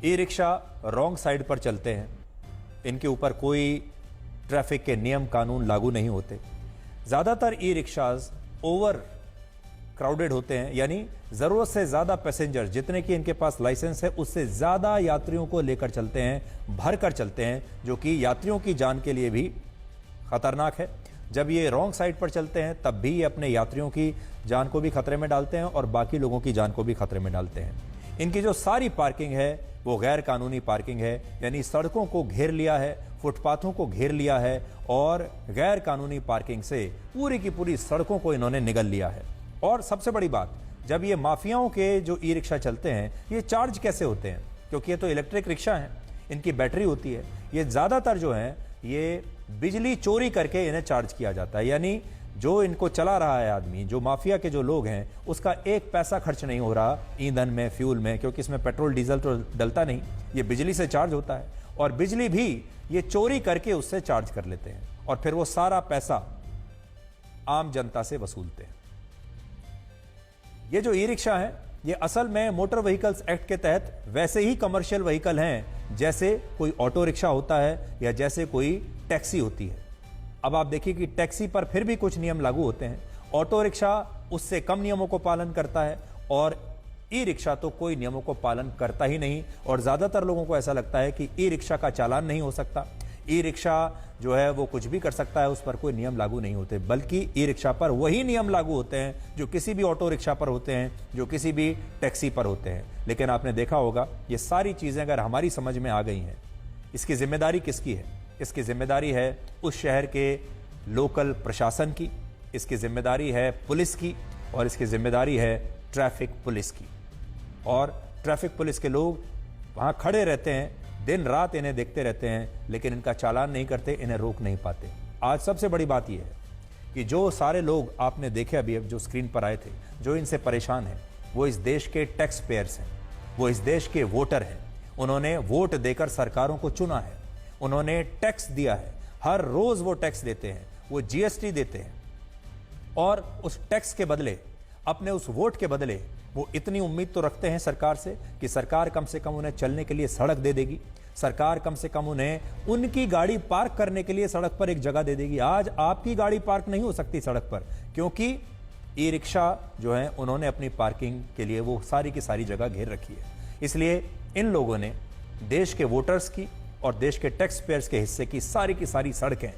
Speaker 1: ई रिक्शा रॉन्ग साइड पर चलते हैं, इनके ऊपर कोई ट्रैफिक के नियम कानून लागू नहीं होते। ज़्यादातर ई रिक्शाज ओवर क्राउडेड होते हैं, यानी ज़रूरत से ज़्यादा पैसेंजर, जितने की इनके पास लाइसेंस है उससे ज़्यादा यात्रियों को लेकर चलते हैं, भर कर चलते हैं, जो कि यात्रियों की जान के लिए भी खतरनाक है। जब ये रॉन्ग साइड पर चलते हैं तब भी ये अपने यात्रियों की जान को भी खतरे में डालते हैं और बाकी लोगों की जान को भी खतरे में डालते हैं। इनकी जो सारी पार्किंग है वो गैर कानूनी पार्किंग है, यानी सड़कों को घेर लिया है, फुटपाथों को घेर लिया है और गैर कानूनी पार्किंग से पूरी की पूरी सड़कों को इन्होंने निगल लिया है। और सबसे बड़ी बात, जब ये माफियाओं के जो ई रिक्शा चलते हैं ये चार्ज कैसे होते हैं, क्योंकि ये तो इलेक्ट्रिक रिक्शा हैं, इनकी बैटरी होती है। ये ज़्यादातर जो हैं ये बिजली चोरी करके इन्हें चार्ज किया जाता है, यानी जो इनको चला रहा है आदमी, जो माफिया के जो लोग हैं, उसका एक पैसा खर्च नहीं हो रहा ईंधन में, फ्यूल में, क्योंकि इसमें पेट्रोल डीजल तो डलता नहीं, ये बिजली से चार्ज होता है और बिजली भी ये चोरी करके उससे चार्ज कर लेते हैं और फिर वो सारा पैसा आम जनता से वसूलते हैं। ये जो ई रिक्शा है ये असल में मोटर व्हीकल्स एक्ट के तहत वैसे ही कमर्शियल व्हीकल हैं जैसे कोई ऑटो रिक्शा होता है या जैसे कोई टैक्सी होती है। अब आप देखिए कि टैक्सी पर फिर भी कुछ नियम लागू होते हैं, ऑटो रिक्शा उससे कम नियमों को पालन करता है और ई रिक्शा तो कोई नियमों को पालन करता ही नहीं। और ज्यादातर लोगों को ऐसा लगता है कि ई रिक्शा का चालान नहीं हो सकता, ई रिक्शा जो है वो कुछ भी कर सकता है, उस पर कोई नियम लागू नहीं होते, बल्कि ई रिक्शा पर वही नियम लागू होते हैं जो किसी भी ऑटो रिक्शा पर होते हैं, जो किसी भी टैक्सी पर होते हैं। लेकिन आपने देखा होगा ये सारी चीजें अगर हमारी समझ में आ गई हैं, इसकी जिम्मेदारी किसकी है? इसकी जिम्मेदारी है उस शहर के लोकल प्रशासन की, इसकी जिम्मेदारी है पुलिस की और इसकी जिम्मेदारी है ट्रैफिक पुलिस की। और ट्रैफिक पुलिस के लोग वहां खड़े रहते हैं, दिन रात इन्हें देखते रहते हैं, लेकिन इनका चालान नहीं करते, इन्हें रोक नहीं पाते। आज सबसे बड़ी बात यह है कि जो सारे लोग आपने देखे अभी जो स्क्रीन पर आए थे, जो इनसे परेशान हैं, वो इस देश के टैक्स पेयर्स हैं, वो इस देश के वोटर हैं। उन्होंने वोट देकर सरकारों को चुना है, उन्होंने टैक्स दिया है, हर रोज वो टैक्स देते हैं, वो जीएसटी देते हैं और उस टैक्स के बदले, अपने उस वोट के बदले वो इतनी उम्मीद तो रखते हैं सरकार से कि सरकार कम से कम उन्हें चलने के लिए सड़क दे देगी, सरकार कम से कम उन्हें उनकी गाड़ी पार्क करने के लिए सड़क पर एक जगह दे देगी। आज आपकी गाड़ी पार्क नहीं हो सकती सड़क पर, क्योंकि ई रिक्शा जो है उन्होंने अपनी पार्किंग के लिए वो सारी की सारी जगह घेर रखी है। इसलिए इन लोगों ने देश के वोटर्स की और देश के टैक्स पेयर्स के हिस्से की सारी सड़कें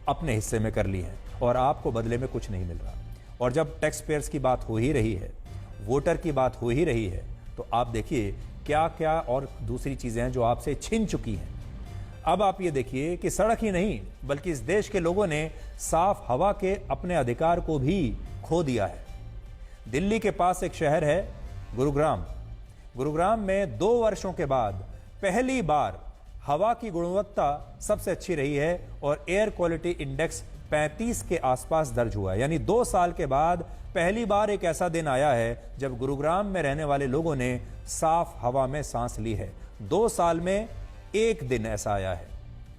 Speaker 1: अपने हिस्से में कर ली हैं और आपको बदले में कुछ नहीं मिल रहा। और जब टैक्स पेयर्स की बात हो ही रही है, वोटर की बात हो ही रही है, तो आप देखिए क्या क्या और दूसरी चीजें हैं जो आपसे छिन चुकी हैं। अब आप ये देखिए कि सड़क ही नहीं बल्कि इस देश के लोगों ने साफ हवा के अपने अधिकार को भी खो दिया है। दिल्ली के पास एक शहर है गुरुग्राम। गुरुग्राम में 2 वर्षों के बाद पहली बार हवा की गुणवत्ता सबसे अच्छी रही है और एयर क्वालिटी इंडेक्स 35 के आसपास दर्ज हुआ है। यानी 2 साल के बाद पहली बार एक ऐसा दिन आया है जब गुरुग्राम में रहने वाले लोगों ने साफ हवा में सांस ली है। 2 साल में एक दिन ऐसा आया है।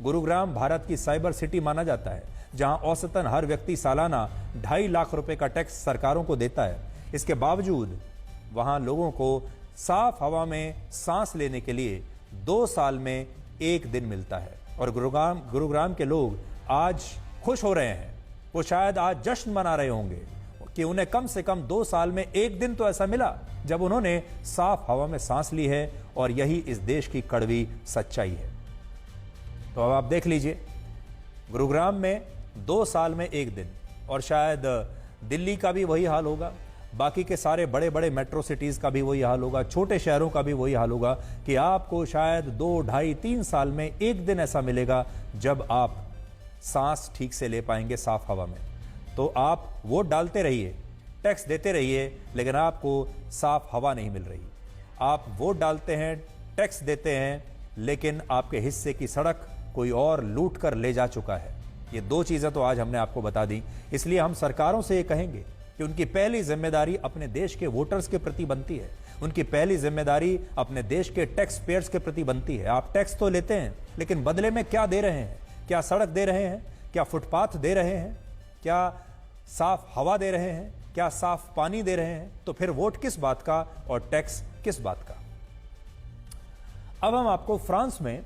Speaker 1: गुरुग्राम भारत की साइबर सिटी माना जाता है, जहां औसतन हर व्यक्ति सालाना 2.5 लाख रुपए का टैक्स सरकारों को देता है। इसके बावजूद वहां लोगों को साफ हवा में सांस लेने के लिए 2 साल में एक दिन मिलता है। और गुरुग्राम के लोग आज खुश हो रहे हैं, वो शायद आज जश्न मना रहे होंगे कि उन्हें कम से कम 2 साल में एक दिन तो ऐसा मिला जब उन्होंने साफ हवा में सांस ली है। और यही इस देश की कड़वी सच्चाई है। तो अब आप देख लीजिए, गुरुग्राम में 2 साल में एक दिन, और शायद दिल्ली का भी वही हाल होगा, बाकी के सारे बड़े बड़े मेट्रो सिटीज का भी वही हाल होगा, छोटे शहरों का भी वही हाल होगा कि आपको शायद 2, 2.5, 3 साल में एक दिन ऐसा मिलेगा जब आप सांस ठीक से ले पाएंगे साफ हवा में। तो आप वोट डालते रहिए, टैक्स देते रहिए, लेकिन आपको साफ हवा नहीं मिल रही। आप वोट डालते हैं, टैक्स देते हैं, लेकिन आपके हिस्से की सड़क कोई और लूट कर ले जा चुका है। ये 2 चीजें तो आज हमने आपको बता दी। इसलिए हम सरकारों से ये कहेंगे कि उनकी पहली जिम्मेदारी अपने देश के वोटर्स के प्रति बनती है, उनकी पहली जिम्मेदारी अपने देश के टैक्स पेयर्स के प्रति बनती है। आप टैक्स तो लेते हैं, लेकिन बदले में क्या दे रहे हैं? क्या सड़क दे रहे हैं? क्या फुटपाथ दे रहे हैं? क्या साफ हवा दे रहे हैं? क्या साफ पानी दे रहे हैं? तो फिर वोट किस बात का और टैक्स किस बात का? अब हम आपको फ्रांस में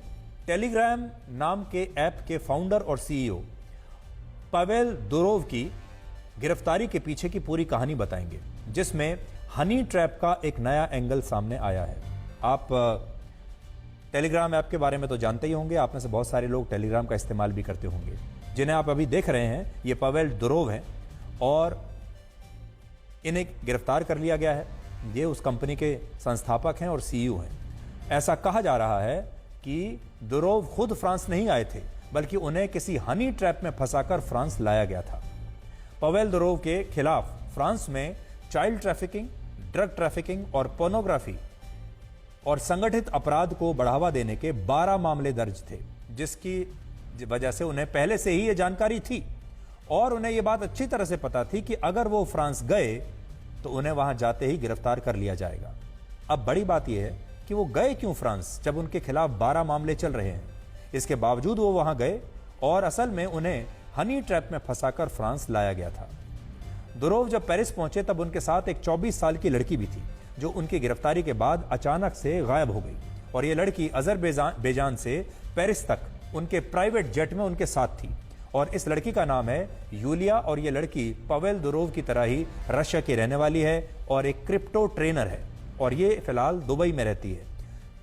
Speaker 1: टेलीग्राम नाम के ऐप के फाउंडर और सीईओ पावेल दुरोव की गिरफ्तारी के पीछे की पूरी कहानी बताएंगे, जिसमें हनी ट्रैप का एक नया एंगल सामने आया है। आप टेलीग्राम ऐप के बारे में तो जानते ही होंगे, आप में से बहुत सारे लोग टेलीग्राम का इस्तेमाल भी करते होंगे। जिन्हें आप अभी देख रहे हैं ये पावेल दुरोव हैं और इन्हें गिरफ्तार कर लिया गया है। ये उस कंपनी के संस्थापक हैं और सीईओ हैं। ऐसा कहा जा रहा है कि दुरोव खुद फ्रांस नहीं आए थे, बल्कि उन्हें किसी हनी ट्रैप में फंसाकर फ्रांस लाया गया था। पावेल दुरोव के खिलाफ फ्रांस में चाइल्ड ट्रैफिकिंग, ड्रग ट्रैफिकिंग और पोर्नोग्राफी और संगठित अपराध को बढ़ावा देने के 12 मामले दर्ज थे, जिसकी वजह से उन्हें पहले से ही यह जानकारी थी और उन्हें यह बात अच्छी तरह से पता थी कि अगर वो फ्रांस गए तो उन्हें वहां जाते ही गिरफ्तार कर लिया जाएगा। अब बड़ी बात यह है कि वो गए क्यों फ्रांस, जब उनके खिलाफ 12 मामले चल रहे हैं। इसके बावजूद वो वहां गए और असल में उन्हें हनी ट्रैप में फंसाकर फ्रांस लाया गया था। दुरोव जब पेरिस पहुंचे तब उनके साथ एक 24 साल की लड़की भी थी, जो उनकी गिरफ्तारी के बाद अचानक से गायब हो गई और ये लड़की अजरबैजान से पेरिस तक उनके प्राइवेट जेट में उनके साथ थी और इस लड़की का नाम है यूलिया और ये लड़की पावेल दुरोव की तरह ही रशिया की रहने वाली है और एक क्रिप्टो ट्रेनर है और ये फिलहाल दुबई में रहती है।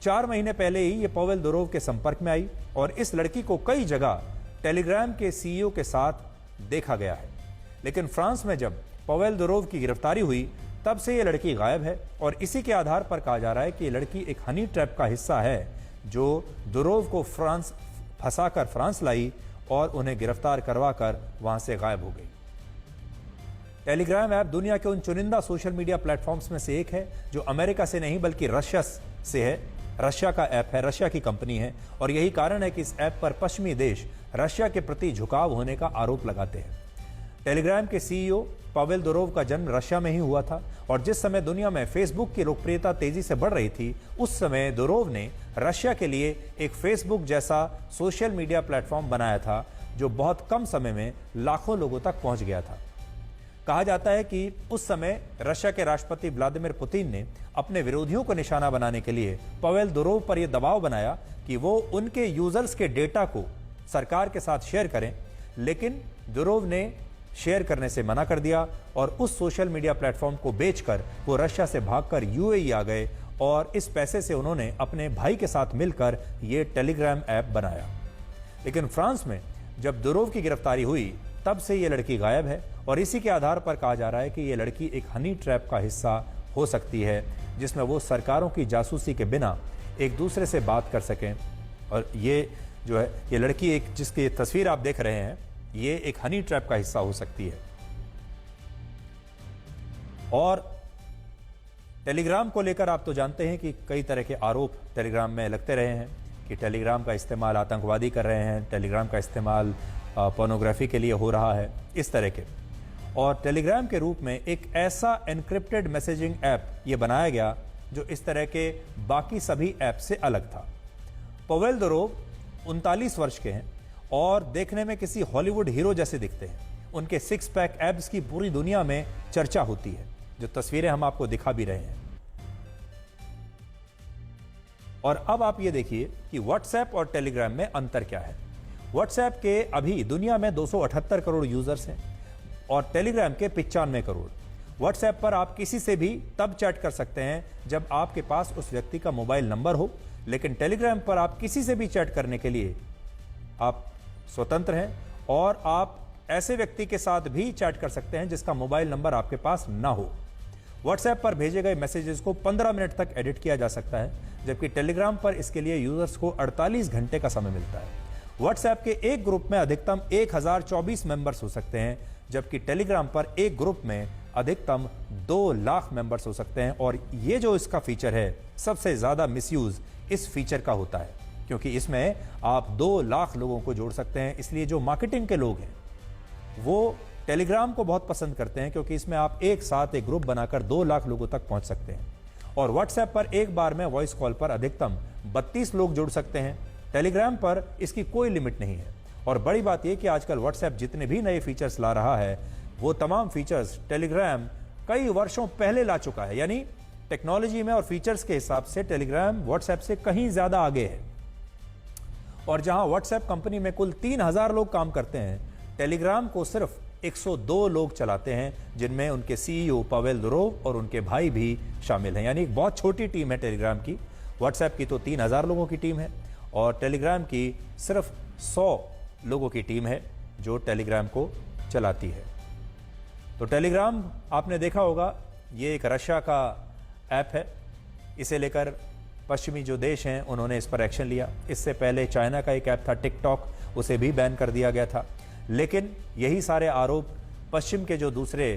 Speaker 1: 4 महीने पहले ही ये पावेल दुरोव के संपर्क में आई और इस लड़की को कई जगह टेलीग्राम के सीईओ के साथ देखा गया है। लेकिन फ्रांस में जब पावेल दुरोव की गिरफ्तारी हुई तब से ये लड़की गायब है और इसी के आधार पर कहा जा रहा है कि ये लड़की एक हनी ट्रैप का हिस्सा है जो दुरोव को फ्रांस फंसाकर फ्रांस लाई और उन्हें गिरफ्तार करवाकर वहां से गायब हो गई। टेलीग्राम ऐप दुनिया के उन चुनिंदा सोशल मीडिया प्लेटफॉर्म्स में से एक है जो अमेरिका से नहीं बल्कि रशिया से है। रशिया का ऐप है, रशिया की कंपनी है और यही कारण है कि इस ऐप पर पश्चिमी देश रशिया के प्रति झुकाव होने का आरोप लगाते हैं। टेलीग्राम के सीईओ पावेल दुरोव का जन्म रशिया में ही हुआ था और जिस समय दुनिया में फेसबुक की लोकप्रियता तेजी से बढ़ रही थी, उस समय दुरोव ने रशिया के लिए एक फेसबुक जैसा सोशल मीडिया प्लेटफॉर्म बनाया था जो बहुत कम समय में लाखों लोगों तक पहुंच गया था। कहा जाता है कि उस समय रशिया के राष्ट्रपति व्लादिमीर पुतिन ने अपने विरोधियों को निशाना बनाने के लिए पावेल दुरोव पर यह दबाव बनाया कि वो उनके यूजर्स के डेटा को सरकार के साथ शेयर करें, लेकिन दुरोव ने शेयर करने से मना कर दिया और उस सोशल मीडिया प्लेटफॉर्म को बेचकर वो रशिया से भागकर यूएई आ गए और इस पैसे से उन्होंने अपने भाई के साथ मिलकर ये टेलीग्राम ऐप बनाया। लेकिन फ्रांस में जब दुरोव की गिरफ्तारी हुई तब से ये लड़की गायब है और इसी के आधार पर कहा जा रहा है कि ये लड़की एक हनी ट्रैप का हिस्सा हो सकती है, जिसमें वो सरकारों की जासूसी के बिना एक दूसरे से बात कर सकें। और ये जो है ये लड़की एक जिसकी तस्वीर आप देख रहे हैं, ये एक हनी ट्रैप का हिस्सा हो सकती है। और टेलीग्राम को लेकर आप तो जानते हैं कि कई तरह के आरोप टेलीग्राम में लगते रहे हैं कि टेलीग्राम का इस्तेमाल आतंकवादी कर रहे हैं, टेलीग्राम का इस्तेमाल पोर्नोग्राफी के लिए हो रहा है, इस तरह के। और टेलीग्राम के रूप में एक ऐसा एनक्रिप्टेड मैसेजिंग ऐप ये बनाया गया जो इस तरह के बाकी सभी ऐप से अलग था। पावेल दुरोव 39 वर्ष के हैं और देखने में किसी हॉलीवुड हीरो जैसे दिखते हैं। उनके 6 पैक एब्स की पूरी दुनिया में चर्चा होती है, जो तस्वीरें हम आपको दिखा भी रहे हैं। और अब आप ये देखिए कि व्हाट्सएप और टेलीग्राम में अंतर क्या है। व्हाट्सएप के अभी दुनिया में 278 करोड़ यूजर्स हैं और टेलीग्राम के 95 करोड़। व्हाट्सएप पर आप किसी से भी तब चैट कर सकते हैं जब आपके पास उस व्यक्ति का मोबाइल नंबर हो, लेकिन टेलीग्राम पर आप किसी से भी चैट करने के लिए आप स्वतंत्र हैं और आप ऐसे व्यक्ति के साथ भी चैट कर सकते हैं जिसका मोबाइल नंबर आपके पास ना हो। व्हाट्सएप पर भेजे गए मैसेजेस को 15 मिनट तक एडिट किया जा सकता है, जबकि टेलीग्राम पर इसके लिए यूजर्स को 48 घंटे का समय मिलता है। व्हाट्सएप के एक ग्रुप में अधिकतम 1024 मेंबर्स हो सकते हैं, जबकि टेलीग्राम पर एक ग्रुप में अधिकतम 2 लाख मेंबर्स हो सकते हैं। और ये जो इसका फीचर है, सबसे ज्यादा मिसयूज इस फीचर का होता है, क्योंकि इसमें आप 2 लाख लोगों को जोड़ सकते हैं। इसलिए जो मार्केटिंग के लोग हैं वो टेलीग्राम को बहुत पसंद करते हैं, क्योंकि इसमें आप एक साथ एक ग्रुप बनाकर 2 लाख लोगों तक पहुंच सकते हैं। और व्हाट्सएप पर एक बार में वॉइस कॉल पर अधिकतम 32 लोग जुड़ सकते हैं। टेलीग्राम पर इसकी कोई लिमिट नहीं है। और बड़ी बात यह कि आजकल व्हाट्सएप जितने भी नए फीचर्स ला रहा है वो तमाम फीचर्स टेलीग्राम कई वर्षों पहले ला चुका है। यानी टेक्नोलॉजी में और फीचर्स के हिसाब से टेलीग्राम व्हाट्सएप से कहीं ज्यादा आगे है। और जहां व्हाट्सएप कंपनी में कुल 3000 लोग काम करते हैं, टेलीग्राम को सिर्फ 102 लोग चलाते हैं, जिनमें उनके सीईओ पावेल दुरोव और उनके भाई भी शामिल हैं। यानी एक बहुत छोटी टीम है टेलीग्राम की। व्हाट्सएप की तो 3000 लोगों की टीम है और टेलीग्राम की सिर्फ 100 लोगों की टीम है जो टेलीग्राम को चलाती है। तो टेलीग्राम आपने देखा होगा, ये एक रशिया का ऐप है। इसे लेकर पश्चिमी जो देश हैं उन्होंने इस पर एक्शन लिया। इससे पहले चाइना का एक ऐप था टिकटॉक, उसे भी बैन कर दिया गया था। लेकिन यही सारे आरोप पश्चिम के जो दूसरे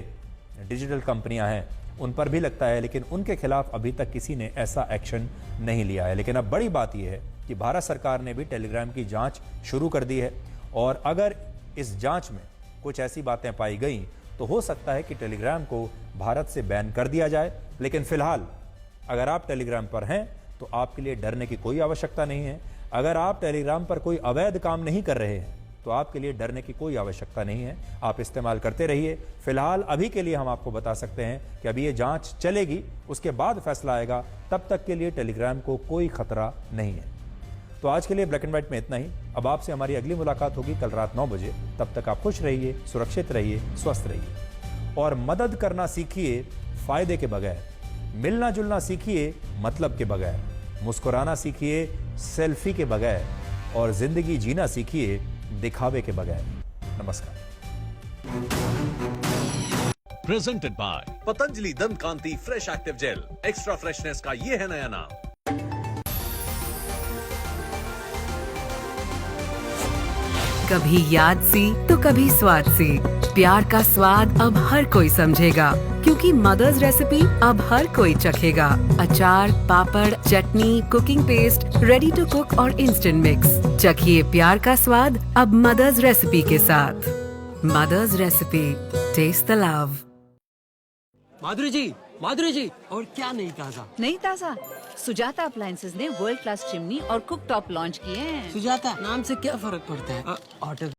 Speaker 1: डिजिटल कंपनियां हैं उन पर भी लगता है, लेकिन उनके खिलाफ अभी तक किसी ने ऐसा एक्शन नहीं लिया है। लेकिन अब बड़ी बात यह है कि भारत सरकार ने भी टेलीग्राम की जांच शुरू कर दी है और अगर इस जांच में कुछ ऐसी बातें पाई गई तो हो सकता है कि टेलीग्राम को भारत से बैन कर दिया जाए। लेकिन फिलहाल अगर आप टेलीग्राम पर हैं तो आपके लिए डरने की कोई आवश्यकता नहीं है। अगर आप टेलीग्राम पर कोई अवैध काम नहीं कर रहे हैं तो आपके लिए डरने की कोई आवश्यकता नहीं है। आप इस्तेमाल करते रहिए। फिलहाल अभी के लिए हम आपको बता सकते हैं कि अभी ये जांच चलेगी, उसके बाद फैसला आएगा। तब तक के लिए टेलीग्राम को कोई खतरा नहीं है। तो आज के लिए ब्लैक एंड व्हाइट में इतना ही। अब आपसे हमारी अगली मुलाकात होगी कल रात 9 बजे। तब तक आप खुश रहिए, सुरक्षित रहिए, स्वस्थ रहिए और मदद करना सीखिए फायदे के बगैर, मिलना जुलना सीखिए मतलब के बगैर, मुस्कुराना सीखिए सेल्फी के बगैर और जिंदगी जीना सीखिए दिखावे के बगैर। नमस्कार।
Speaker 17: Presented by Patanjali Dant Kanti fresh active gel. Extra freshness का ये है नया नाम।
Speaker 18: कभी याद सी तो कभी स्वाद सी, प्यार का स्वाद अब हर कोई समझेगा, क्योंकि मदर्स रेसिपी अब हर कोई चखेगा। अचार, पापड़, चटनी, cooking paste, ready to cook और इंस्टेंट मिक्स। चखिए प्यार का स्वाद अब मदर्स रेसिपी के साथ। Mother's recipe, taste the love.
Speaker 19: Madhuri ji, और क्या नहीं ताजा?
Speaker 20: नहीं ताजा? सुजाता अप्लायंसेज ने वर्ल्ड क्लास चिमनी और कुक टॉप लॉन्च किए हैं।
Speaker 19: सुजाता नाम से क्या फर्क पड़ता है? ऑटो